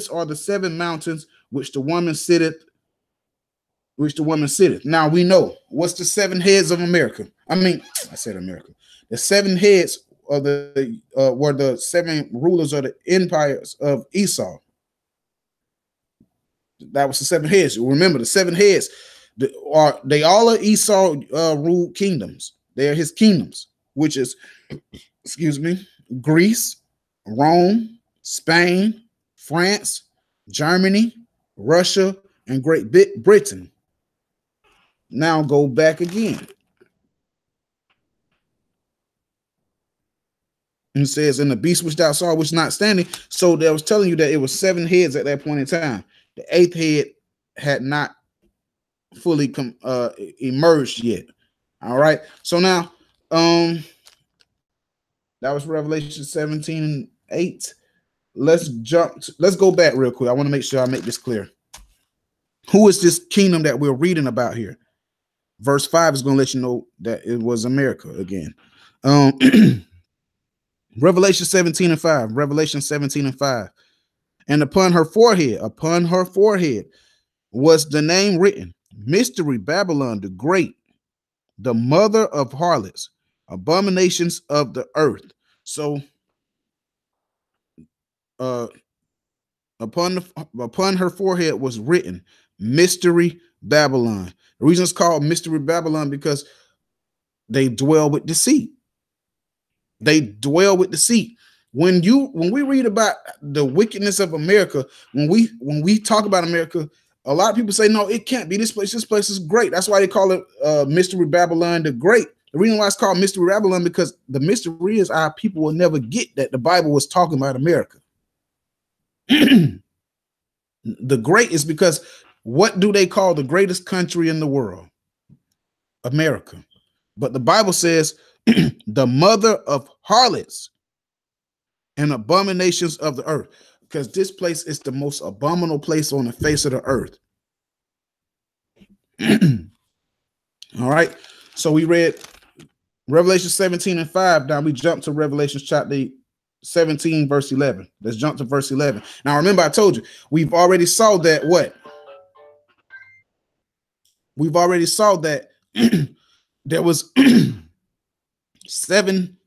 are the seven mountains which the woman sitteth which the woman sitteth. Now we know what's the seven heads of America. I said America. The seven heads of the were the seven rulers of the empires of Esau. That was the seven heads. Remember, the seven heads they all are Esau ruled kingdoms. They are his kingdoms, which is, excuse me, Greece, Rome, Spain, France, Germany, Russia, and Great Britain. Now go back again. And it says, and the beast which thou saw was not standing. So that was telling you that it was seven heads at that point in time. The eighth head had not fully emerged yet. All right. So now, that was Revelation 17:8. Let's go back real quick. I want to make sure I make this clear. Who is this kingdom that we're reading about here? Verse 5 is going to let you know that it was America again. Revelation 17:5. Revelation 17:5. And upon her forehead was the name written, Mystery Babylon the Great, the mother of harlots, abominations of the earth. So upon her forehead was written, Mystery Babylon. The reason it's called Mystery Babylon because they dwell with deceit. They dwell with deceit. When we read about the wickedness of America, when we talk about America, a lot of people say, no, it can't be this place. This place is great. That's why they call it Mystery Babylon the Great. The reason why it's called Mystery Babylon, because the mystery is our people will never get that the Bible was talking about America. The great is because what do they call the greatest country in the world? America. But the Bible says the mother of harlots and abominations of the earth, because this place is the most abominable place on the face of the earth. All right. So we read Revelation 17:5. Now we jump to Revelation chapter 17, verse 11. Let's jump to verse 11. Now, remember, I told you, we've already saw that what? We've already saw that there was seven,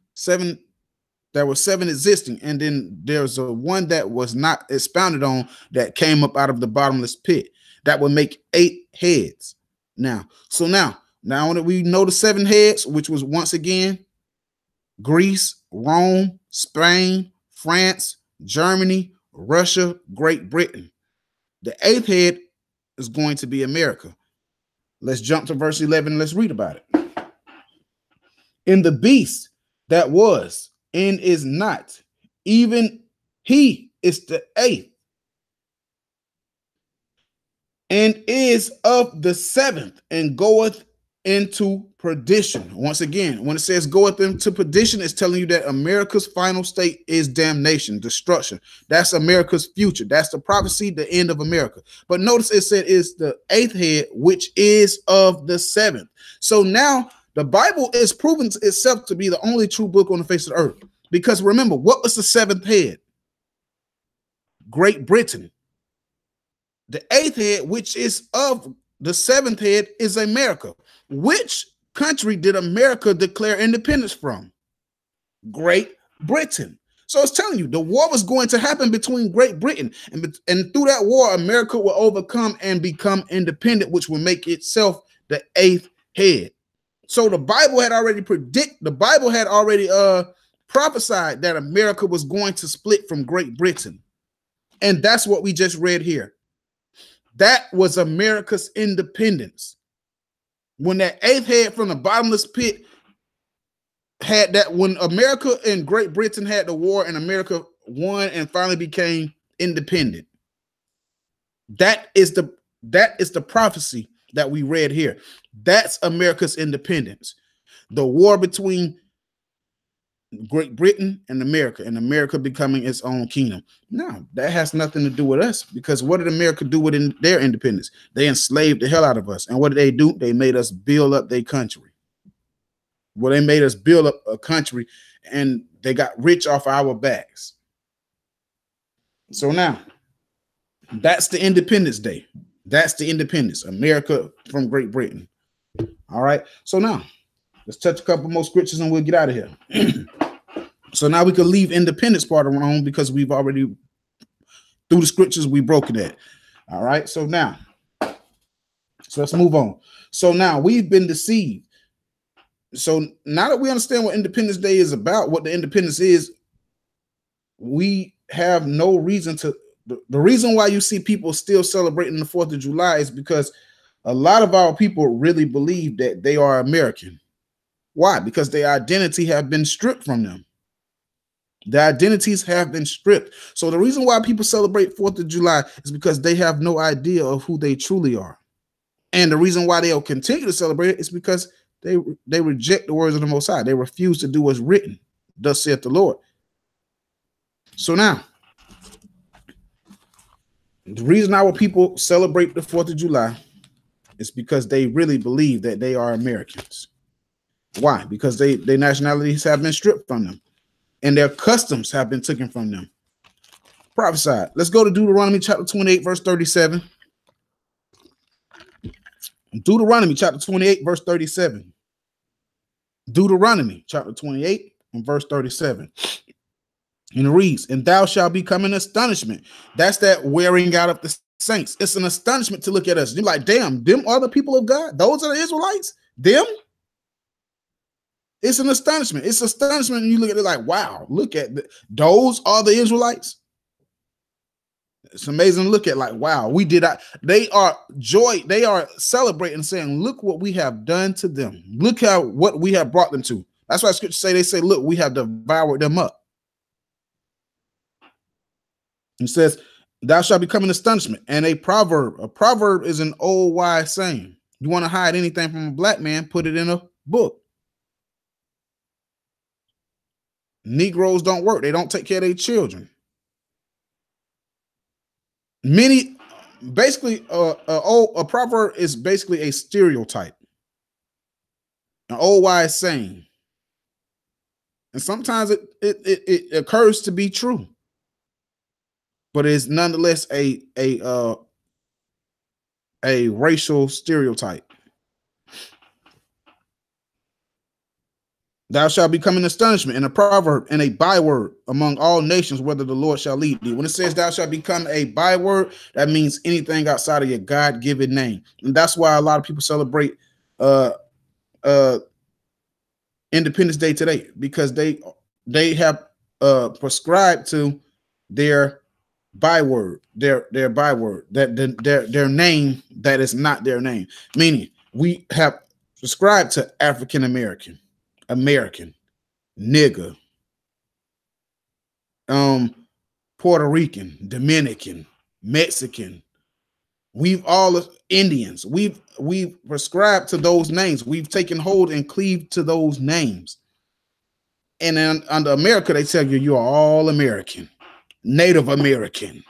there were seven existing, and then there's a one that was not expounded on that came up out of the bottomless pit that would make 8 heads. Now that we know the 7 heads, which was once again Greece, Rome, Spain, France, Germany, Russia, Great Britain. The 8th head is going to be America. Let's jump to verse 11. Let's read about it. In the beast that was and is not, even he is the 8th and is of the 7th and goeth into perdition. Once again, when it says goeth into perdition, it's telling you that America's final state is damnation, destruction. That's America's future. That's the prophecy, the end of America. But notice it said is the 8th head, which is of the 7th. So now the Bible is proven itself to be the only true book on the face of the earth. Because remember, what was the 7th head? Great Britain. The 8th head, which is of the 7th head, is America. Which country did America declare independence from? Great Britain. So it's telling you the war was going to happen between Great Britain, and through that war, America will overcome and become independent, which will make itself the 8th head. So the Bible had already prophesied that America was going to split from Great Britain. And that's what we just read here. That was America's independence. When that 8th head from the bottomless pit had that, when America and Great Britain had the war and America won and finally became independent. That is the prophecy that we read here. That's America's independence. The war between Great Britain and America becoming its own kingdom. No, that has nothing to do with us, because what did America do with their independence? They enslaved the hell out of us. And what did they do? They made us build up their country. Well, they made us build up a country and they got rich off our backs. So now that's the Independence Day. That's the independence, America from Great Britain. All right. So now let's touch a couple more scriptures and we'll get out of here. So now we can leave independence part alone because we've already, through the scriptures, we broken that. All right. So let's move on. So now we've been deceived. So now that we understand what Independence Day is about, what the independence is, we have no reason to. The reason why you see people still celebrating the 4th of July is because a lot of our people really believe that they are American. Why? Because their identity have been stripped from them. Their identities have been stripped. So the reason why people celebrate 4th of July is because they have no idea of who they truly are. And the reason why they'll continue to celebrate it is because they reject the words of the Most High. They refuse to do what's written. Thus saith the Lord. So now, the reason our people celebrate the 4th of July is because they really believe that they are Americans. Why? Because their nationalities have been stripped from them and their customs have been taken from them. Prophesied. Let's go to Deuteronomy chapter 28, verse 37. Deuteronomy chapter 28, verse 37. Deuteronomy chapter 28 and verse 37. And it reads, and thou shalt become an astonishment. That's that wearing out of the saints. It's an astonishment to look at us. You're like, damn, them are the people of God. Those are the Israelites. Them. It's an astonishment. It's astonishment. And you look at it like, wow, look at those are the Israelites. It's amazing to look at, like, wow, we did. They are joy. They are celebrating, saying, look what we have done to them. Look what we have brought them to. That's why scripture say, they say, look, we have devoured them up. It says, thou shalt become an astonishment. And a proverb is an old wise saying. You want to hide anything from a black man, put it in a book. Negroes don't work. They don't take care of their children. Basically, a proverb is basically a stereotype, an old wise saying. And sometimes it occurs to be true, but it's nonetheless a racial stereotype. Thou shalt become an astonishment and a proverb and a byword among all nations, whether the Lord shall lead thee. When it says thou shalt become a byword, that means anything outside of your God-given name. And that's why a lot of people celebrate Independence Day today, because they have prescribed to their byword, their byword, that their name that is not their name. Meaning we have prescribed to African American, nigger, Puerto Rican, Dominican, Mexican. We've all Indians. We've prescribed to those names. We've taken hold and cleaved to those names. And then under America, they tell you you are all American, Native American.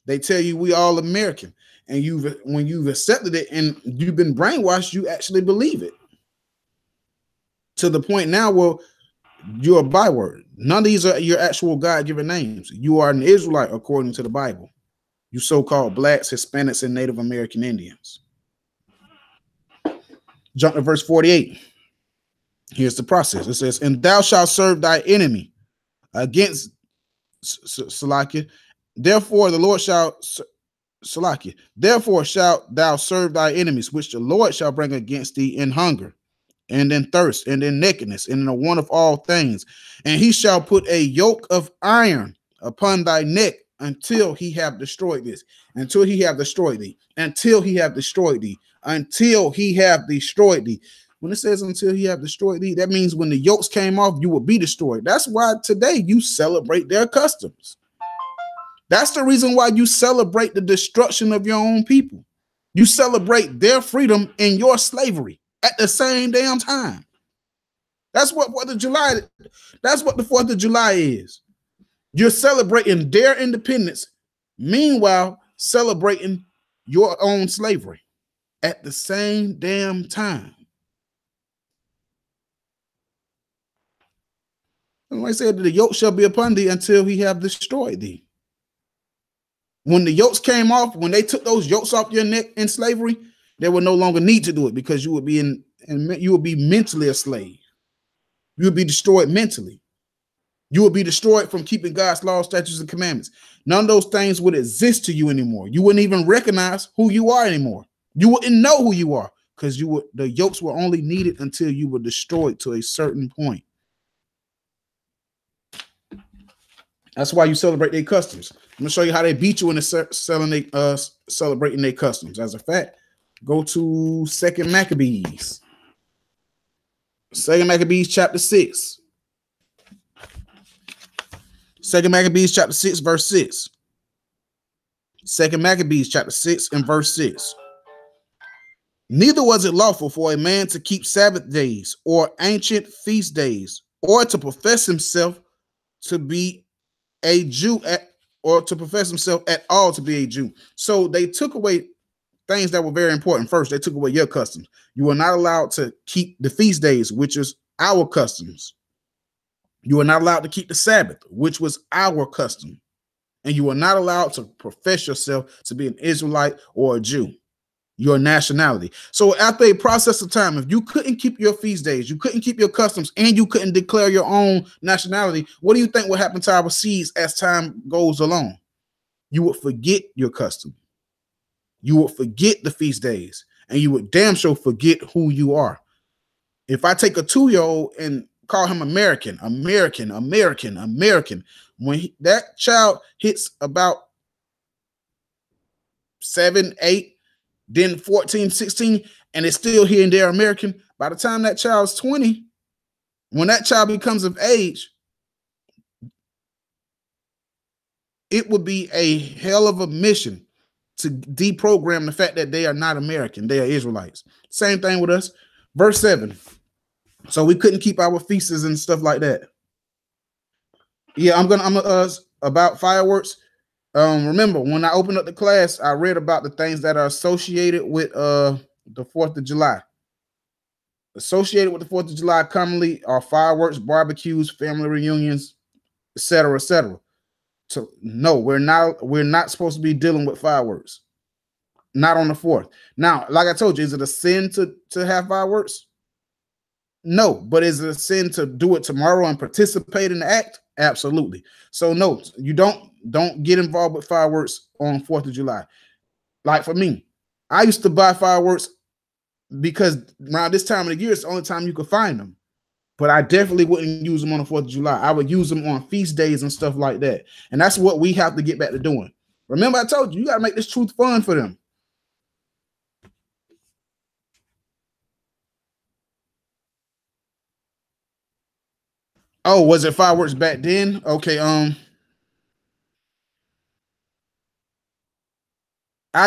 They tell you we all American. And when you've accepted it and you've been brainwashed, you actually believe it. To the point now where you're a byword. None of these are your actual God-given names. You are an Israelite according to the Bible. You so-called blacks, Hispanics, and Native American Indians. Jump to verse 48. Here's the process. It says, and thou shalt serve thy enemy against Salakia. Therefore the Lord shall Salakia. Therefore shalt thou serve thy enemies, which the Lord shall bring against thee in hunger, and in thirst, and in nakedness, and in the want of all things. And he shall put a yoke of iron upon thy neck until he have destroyed this, until he have destroyed thee, until he have destroyed thee, until he have destroyed thee. When it says until he have destroyed thee, that means when the yokes came off, you will be destroyed. That's why today you celebrate their customs. That's the reason why you celebrate the destruction of your own people. You celebrate their freedom in your slavery at the same damn time. That's what 4th of July, that's what the 4th of July is. You're celebrating their independence, meanwhile celebrating your own slavery at the same damn time. And like I said, the yoke shall be upon thee until he have destroyed thee. When the yokes came off, when they took those yokes off your neck in slavery, there would no longer need to do it because you would be you would be mentally a slave. You would be destroyed mentally. You would be destroyed from keeping God's laws, statutes, and commandments. None of those things would exist to you anymore. You wouldn't even recognize who you are anymore. You wouldn't know who you are because the yokes were only needed until you were destroyed to a certain point. That's why you celebrate their customs. I'm gonna show you how they beat you in the celebrating their customs. As a fact, go to 2 Maccabees. 2 Maccabees chapter 6. 2 Maccabees chapter 6, verse 6. 2 Maccabees chapter 6 and verse 6. Neither was it lawful for a man to keep Sabbath days or ancient feast days, or to profess himself to be a Jew or to profess himself at all to be a Jew. So they took away things that were very important. First, they took away your customs. You were not allowed to keep the feast days, which is our customs. You were not allowed to keep the Sabbath, which was our custom. And you were not allowed to profess yourself to be an Israelite or a Jew, your nationality. So after a process of time, if you couldn't keep your feast days, you couldn't keep your customs, and you couldn't declare your own nationality, what do you think would happen to our seeds as time goes along? You would forget your custom. You would forget the feast days, and you would damn sure forget who you are. If I take a 2-year-old and call him American, when that child hits about 7, 8, then 14, 16, and it's still here and there American, by the time that child's 20, when that child becomes of age, it would be a hell of a mission to deprogram the fact that they are not American, they are Israelites. Same thing with us. Verse 7. So we couldn't keep our feasts and stuff like that. Yeah, I'm gonna about fireworks. Remember, when I opened up the class, I read about the things that are associated with the 4th of July. Associated with the 4th of July commonly are fireworks, barbecues, family reunions, etc., etc. So no, we're not supposed to be dealing with fireworks. Not on the 4th. Now, like I told you, is it a sin to have fireworks? No, but is it a sin to do it tomorrow and participate in the act? Absolutely. So no, you don't get involved with fireworks on 4th of July. Like for me, I used to buy fireworks because around this time of the year, it's the only time you could find them. But I definitely wouldn't use them on the 4th of July. I would use them on feast days and stuff like that. And that's what we have to get back to doing. Remember, I told you, you got to make this truth fun for them. Oh, was it fireworks back then? Okay, I'll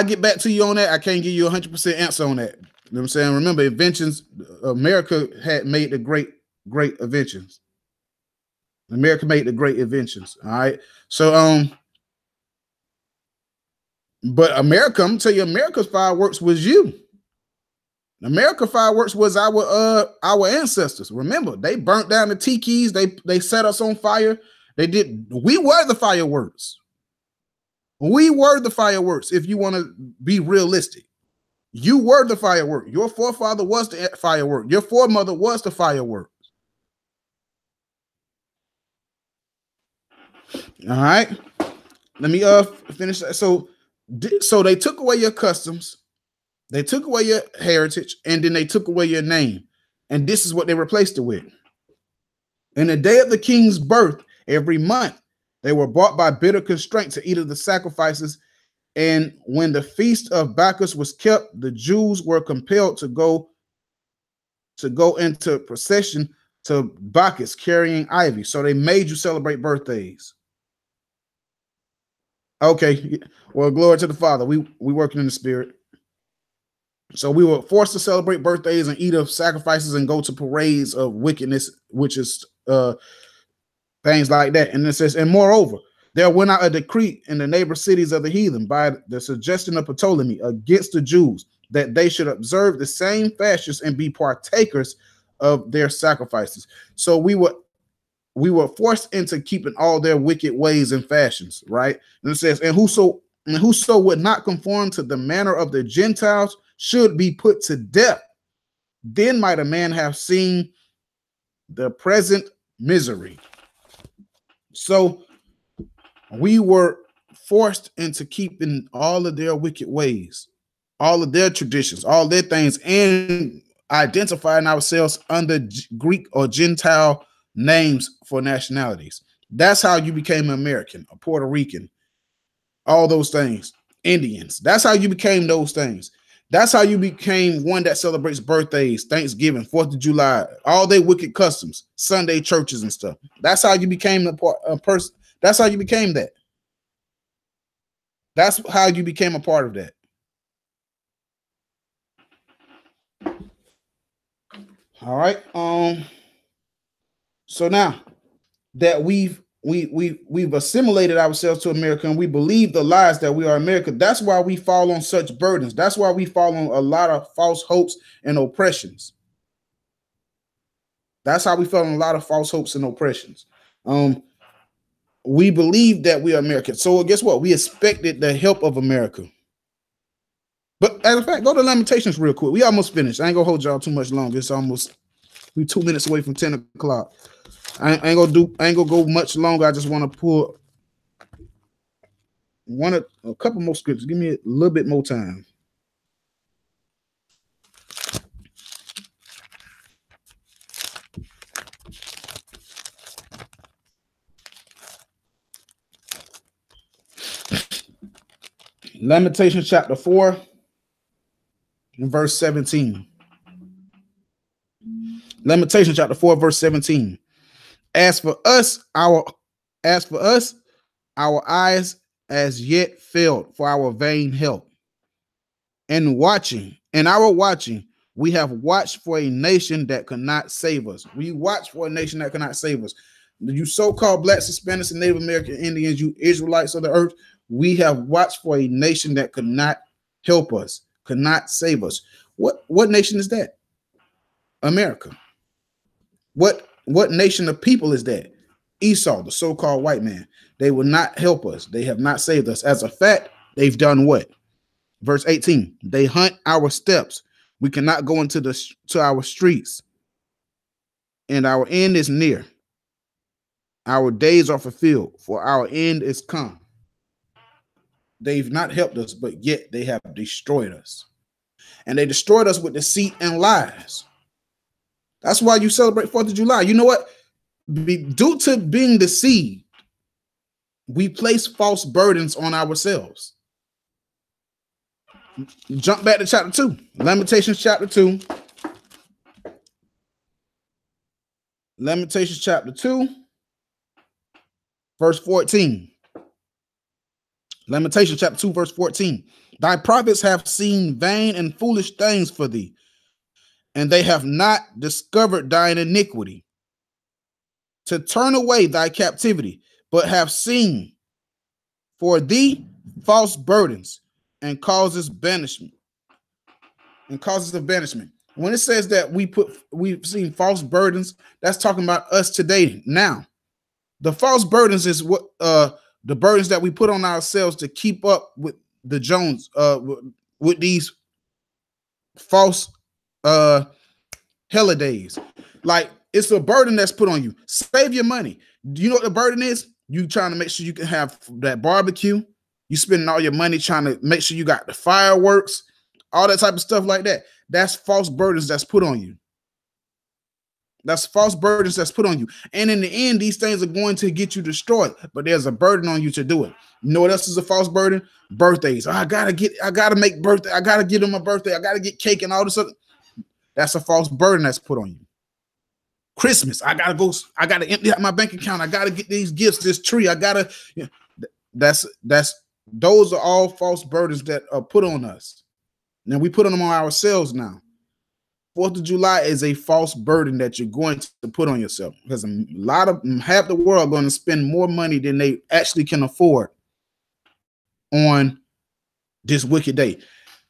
get back to you on that. I can't give you 100% answer on that. You know what I'm saying? Remember, inventions, America had made the great inventions. America made the great inventions. All right. So, but America, I'm gonna tell you, America's fireworks was you. America fireworks was our ancestors. Remember, they burnt down the tikis. They set us on fire. We were the fireworks. We were the fireworks. If you want to be realistic, you were the firework. Your forefather was the firework. Your foremother was the firework. All right. Let me finish that. So they took away your customs. They took away your heritage, and then they took away your name. And this is what they replaced it with. In the day of the king's birth, every month, they were brought by bitter constraint to eat of the sacrifices. And when the feast of Bacchus was kept, the Jews were compelled to go into procession to Bacchus carrying ivy. So they made you celebrate birthdays. Okay. Well, glory to the Father. We working in the spirit. So we were forced to celebrate birthdays and eat of sacrifices and go to parades of wickedness, which is things like that. And it says, and moreover, there went out a decree in the neighbor cities of the heathen by the suggestion of Ptolemy against the Jews that they should observe the same fashions and be partakers of their sacrifices. So we were forced into keeping all their wicked ways and fashions, right? And it says, and and whoso would not conform to the manner of the Gentiles should be put to death. Then might a man have seen the present misery. So we were forced into keeping all of their wicked ways, all of their traditions, all their things, and identifying ourselves under Greek or Gentile names for nationalities. That's how you became American, a Puerto Rican, all those things, Indians. That's how you became those things. That's how you became one that celebrates birthdays, Thanksgiving, 4th of July, all their wicked customs, Sunday churches and stuff. That's how you became a person. That's how you became that. That's how you became a part of that. All right. So now that we've assimilated ourselves to America and we believe the lies that we are America, that's why we fall on such burdens. That's why we fall on a lot of false hopes and oppressions. That's how we fell on a lot of false hopes and oppressions. We believe that we are American. So guess what? We expected the help of America. But as a fact, go to Lamentations real quick. We almost finished. I ain't gonna hold y'all too much longer. It's almost, we 2 minutes away from 10 o'clock. I ain't gonna go much longer. I just want to pull a couple more scriptures. Give me a little bit more time. Lamentations chapter 4 and verse 17. Lamentations chapter 4 verse 17. As for us, our eyes as yet failed for our vain help. And our watching, we have watched for a nation that could not save us. We watched for a nation that could not save us. You so-called Blacks, Hispanics, and Native American Indians, you Israelites of the earth, we have watched for a nation that could not help us, could not save us. What nation is that? America. What nation of people is that? Esau, the so-called white man. They will not help us. They have not saved us. As a fact, they've done what? Verse 18. They hunt our steps. We cannot go into our streets. And our end is near. Our days are fulfilled, for our end is come. They've not helped us, but yet they have destroyed us. And they destroyed us with deceit and lies. That's why you celebrate 4th of July. You know what? Due to being deceived, we place false burdens on ourselves. Jump back to chapter 2. Lamentations chapter 2. Lamentations chapter 2, verse 14. Lamentations chapter 2, verse 14. Thy prophets have seen vain and foolish things for thee, and they have not discovered thine iniquity, to turn away thy captivity, but have seen for thee false burdens and causes banishment. And causes of banishment. When it says that we've seen false burdens, that's talking about us today. Now, the false burdens is what the burdens that we put on ourselves to keep up with the Jones, with these false holidays. Like, it's a burden that's put on you. Save your money. Do you know what the burden is? You trying to make sure you can have that barbecue. You spending all your money trying to make sure you got the fireworks, all that type of stuff like that. That's false burdens that's put on you. That's false burdens that's put on you. And in the end, these things are going to get you destroyed, but there's a burden on you to do it. You know what else is a false burden? Birthdays. I gotta make birthday. I gotta give them a birthday. I gotta get cake and all this other. That's a false burden that's put on you. Christmas. I gotta empty out my bank account. I gotta get these gifts, this tree. Those are all false burdens that are put on us. Now we put them on ourselves now. 4th of July is a false burden that you're going to put on yourself, because half the world are going to spend more money than they actually can afford on this wicked day.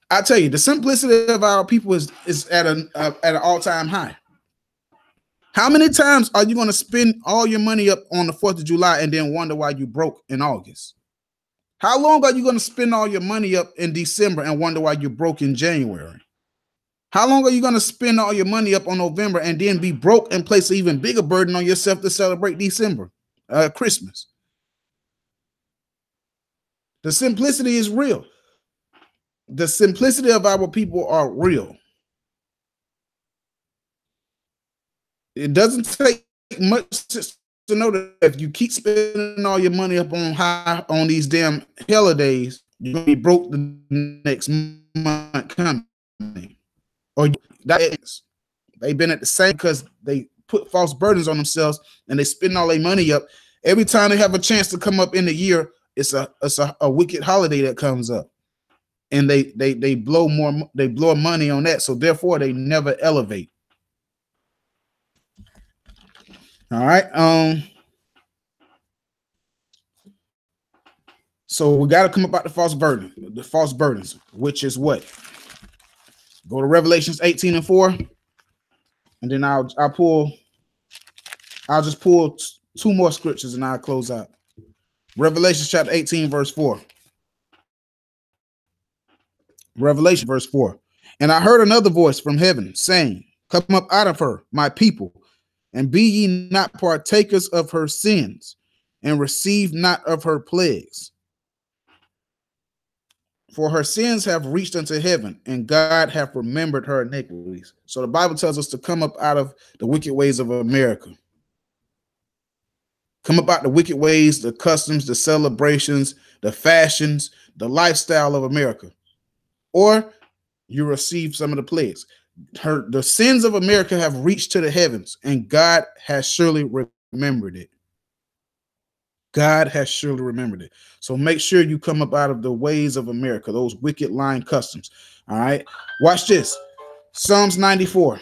I tell you, the simplicity of our people is at an all-time high. How many times are you going to spend all your money up on the 4th of July and then wonder why you broke in August? How long are you going to spend all your money up in December and wonder why you're broke in January? How long are you going to spend all your money up on November and then be broke and place an even bigger burden on yourself to celebrate December, Christmas? The simplicity is real. The simplicity of our people are real. It doesn't take much to know that if you keep spending all your money up on these damn holidays, you're gonna be broke the next month coming. Or that is, they've been at the same because they put false burdens on themselves and they spend all their money up. Every time they have a chance to come up in the year, it's a wicked holiday that comes up, and they blow money on that. So therefore, they never elevate. All right. So we got to come about the false burdens, which is what? Go to Revelations 18:4, and then I'll just pull two more scriptures and I'll close out. Revelation chapter 18, verse 4. Revelation verse 4. And I heard another voice from heaven saying, come up out of her, my people, and be ye not partakers of her sins, and receive not of her plagues. For her sins have reached unto heaven, and God hath remembered her iniquities. So the Bible tells us to come up out of the wicked ways of America. Come about the wicked ways, the customs, the celebrations, the fashions, the lifestyle of America. Or you receive some of the plagues. The sins of America have reached to the heavens, and God has surely remembered it. God has surely remembered it. So make sure you come up out of the ways of America, those wicked lying customs. All right. Watch this. Psalms 94.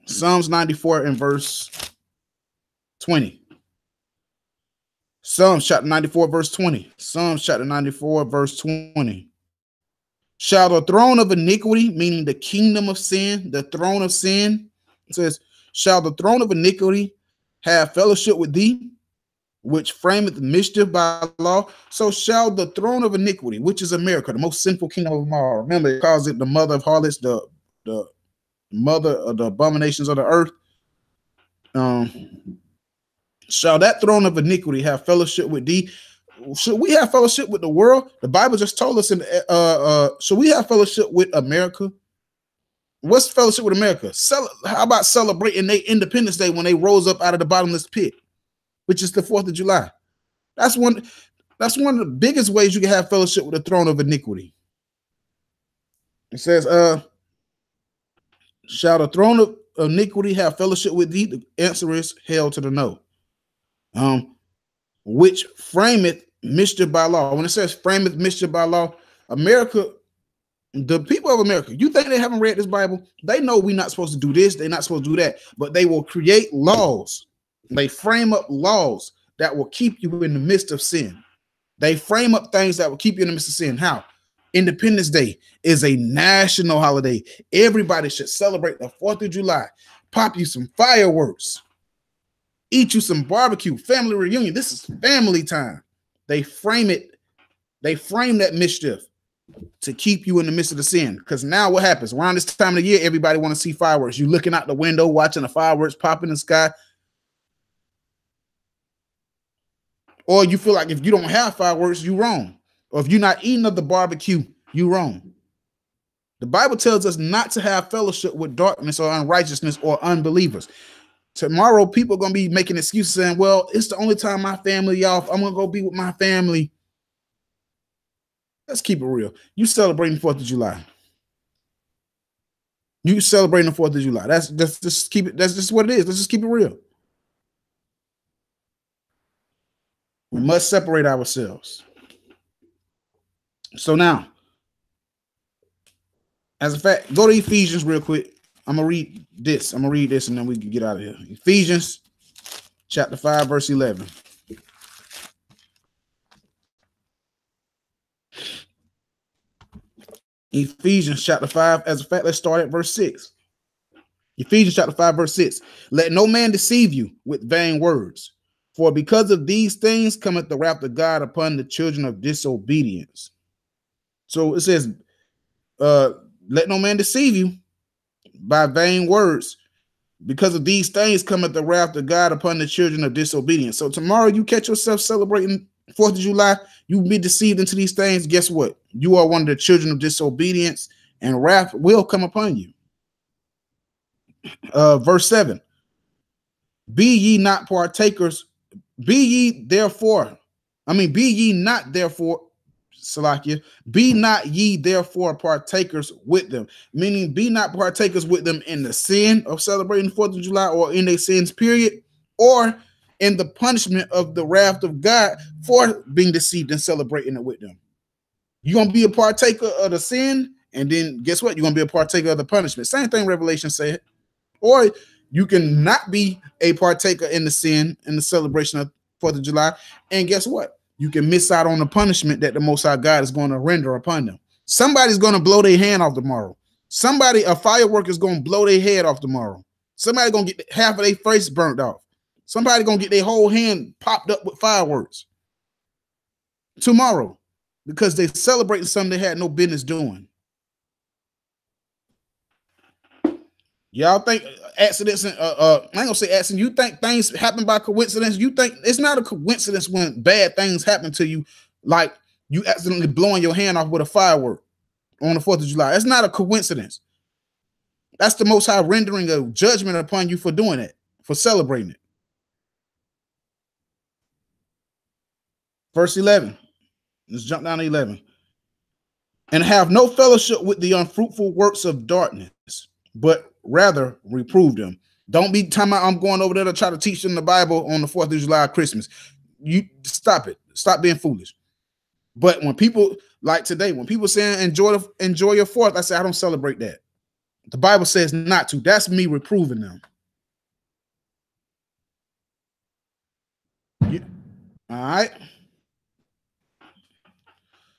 Psalms 94 and verse 20. Psalms chapter 94, verse 20. Psalms chapter 94, verse 20. Shall the throne of iniquity, meaning the kingdom of sin, the throne of sin, it says, shall the throne of iniquity have fellowship with thee, which frameth mischief by law? So shall the throne of iniquity, which is America, the most sinful kingdom of them all. Remember, it calls it the mother of harlots, the mother of the abominations of the earth. Shall that throne of iniquity have fellowship with thee? Should we have fellowship with the world? The Bible just told us should we have fellowship with America? What's fellowship with America? How about celebrating their Independence Day when they rose up out of the bottomless pit, which is the 4th of July? That's one of the biggest ways you can have fellowship with the throne of iniquity. It says, shall the throne of iniquity have fellowship with thee? The answer is hell to the no. Which frameth mischief by law. When it says frameth mischief by law, America, the people of America, you think they haven't read this Bible? They know we're not supposed to do this, they're not supposed to do that, but they will create laws. They frame up laws that will keep you in the midst of sin. They frame up things that will keep you in the midst of sin. How? Independence Day is a national holiday. Everybody should celebrate the 4th of July. Pop you some fireworks. Eat you some barbecue, family reunion. This is family time. They frame that mischief to keep you in the midst of the sin. Because now what happens? Around this time of the year, everybody want to see fireworks. You looking out the window, watching the fireworks pop in the sky. Or you feel like if you don't have fireworks, you wrong. Or if you're not eating of the barbecue, you wrong. The Bible tells us not to have fellowship with darkness or unrighteousness or unbelievers. Tomorrow, people are going to be making excuses saying, well, it's the only time my family off. I'm going to go be with my family. Let's keep it real. You celebrating the 4th of July. You celebrating the 4th of July. That's just keep it. That's just what it is. Let's just keep it real. We must separate ourselves. So now, as a fact, go to Ephesians real quick. I'm going to read this. And then we can get out of here. Ephesians chapter 5, verse 11. Ephesians chapter 5. As a fact, let's start at verse 6. Ephesians chapter 5, verse 6. Let no man deceive you with vain words, for because of these things cometh the wrath of God upon the children of disobedience. So it says, let no man deceive you by vain words. Because of these things cometh the wrath of God upon the children of disobedience. So tomorrow you catch yourself celebrating 4th of July, you be deceived into these things. Guess what? You are one of the children of disobedience, and wrath will come upon you. Verse 7. Be ye not partakers, be ye not therefore, Salakia, be not ye therefore partakers with them. Meaning, be not partakers with them in the sin of celebrating 4th of July, or in their sins, period, or in the punishment of the wrath of God for being deceived and celebrating it with them. You're going to be a partaker of the sin, and then guess what? You're going to be a partaker of the punishment. Same thing Revelation said. Or you can not be a partaker in the sin in the celebration of 4th of July, and guess what? You can miss out on the punishment that the Most High God is going to render upon them. Somebody's going to blow their hand off tomorrow. A firework is going to blow their head off tomorrow. Somebody going to get half of their face burnt off. Somebody going to get their whole hand popped up with fireworks tomorrow because they celebrating something they had no business doing. Y'all think accidents and I ain't gonna say accidents. You think things happen by coincidence? You think it's not a coincidence when bad things happen to you, like you accidentally blowing your hand off with a firework on the 4th of July. It's not a coincidence. That's the Most High rendering a judgment upon you for doing it, for celebrating it. Verse 11. Let's jump down to 11. And have no fellowship with the unfruitful works of darkness, but rather reprove them. Don't be talking about I'm going over there to try to teach them the Bible on the 4th of July, Christmas. You stop it. Stop being foolish. But when people like today, when people say enjoy your 4th, I say I don't celebrate that. The Bible says not to. That's me reproving them. Yeah. All right.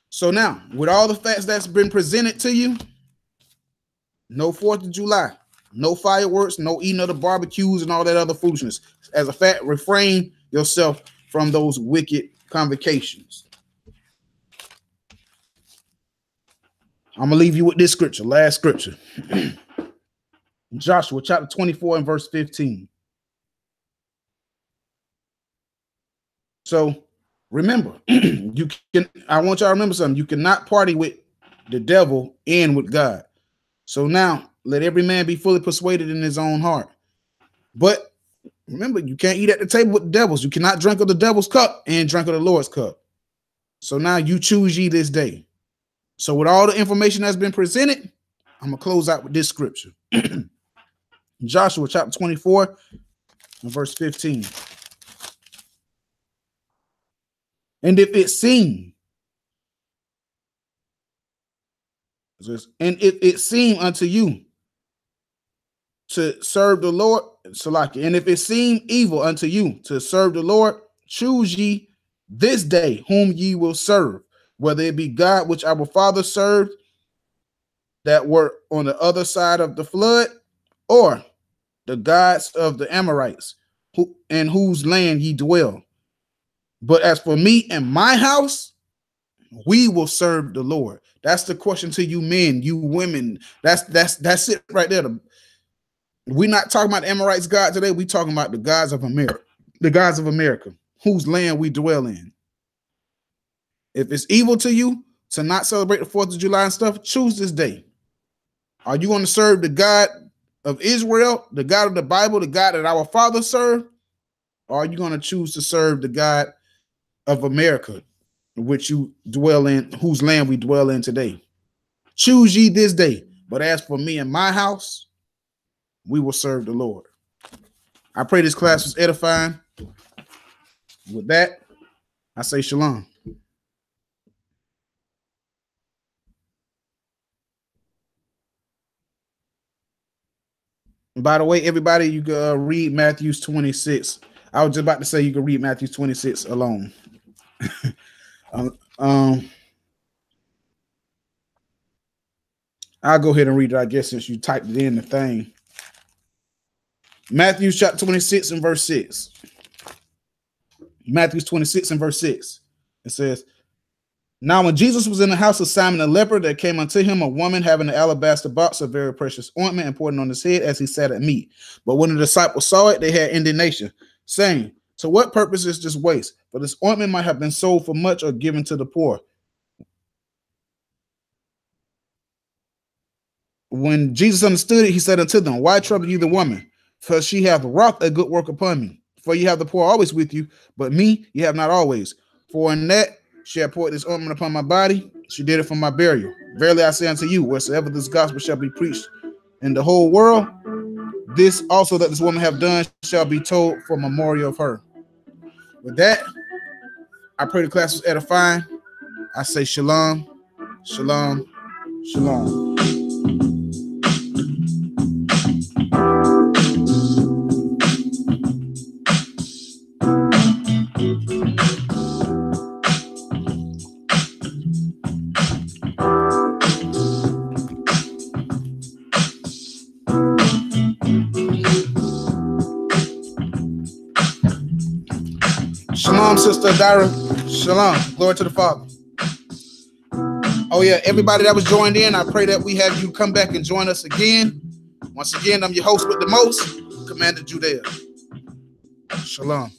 So now, with all the facts that's been presented to you, no 4th of July. No fireworks, no eating of the barbecues and all that other foolishness. As a fact, refrain yourself from those wicked convocations. I'm going to leave you with this scripture, last scripture. Joshua chapter 24 and verse 15. So remember, I want y'all to remember something. You cannot party with the devil and with God. So now, let every man be fully persuaded in his own heart. But remember, you can't eat at the table with the devils. You cannot drink of the devil's cup and drink of the Lord's cup. So now you choose ye this day. So with all the information that's been presented, I'm going to close out with this scripture. Joshua chapter 24 and verse 15. And if it seem unto you to serve the Lord, Salaki, and if it seem evil unto you to serve the Lord, choose ye this day whom ye will serve, whether it be God which our father served that were on the other side of the flood, or the gods of the Amorites, in whose land ye dwell. But as for me and my house, we will serve the Lord. That's the question to you men, you women. That's it right there. We're not talking about the Amorites' God today. We're talking about the gods of America, whose land we dwell in. If it's evil to you to not celebrate the 4th of July and stuff, choose this day. Are you going to serve the God of Israel, the God of the Bible, the God that our father served? Or are you going to choose to serve the God of America, which you dwell in, whose land we dwell in today? Choose ye this day. But as for me and my house, we will serve the Lord. I pray this class was edifying. With that, I say shalom. And by the way, everybody, you can read Matthew 26. I was just about to say you can read Matthew 26 alone. I'll go ahead and read it, I guess, since you typed it in the thing. Matthew chapter 26 and verse 6. Matthew 26 and verse 6. It says, now when Jesus was in the house of Simon the leper, there came unto him a woman having an alabaster box of very precious ointment and poured it on his head as he sat at meat. But when the disciples saw it, they had indignation, saying, to what purpose is this waste? For this ointment might have been sold for much or given to the poor. When Jesus understood it, he said unto them, why trouble you the woman? For she hath wrought a good work upon me. For you have the poor always with you, but me you have not always. For in that she hath poured this ointment upon my body, she did it for my burial. Verily I say unto you, wheresoever this gospel shall be preached in the whole world, this also that this woman have done shall be told for memorial of her. With that, I pray the class was edifying. I say shalom, shalom, shalom. Shalom, Sister Adira. Shalom. Glory to the Father. Oh, yeah. Everybody that was joined in, I pray that we have you come back and join us again. Once again, I'm your host with the most, Commander Judea. Shalom.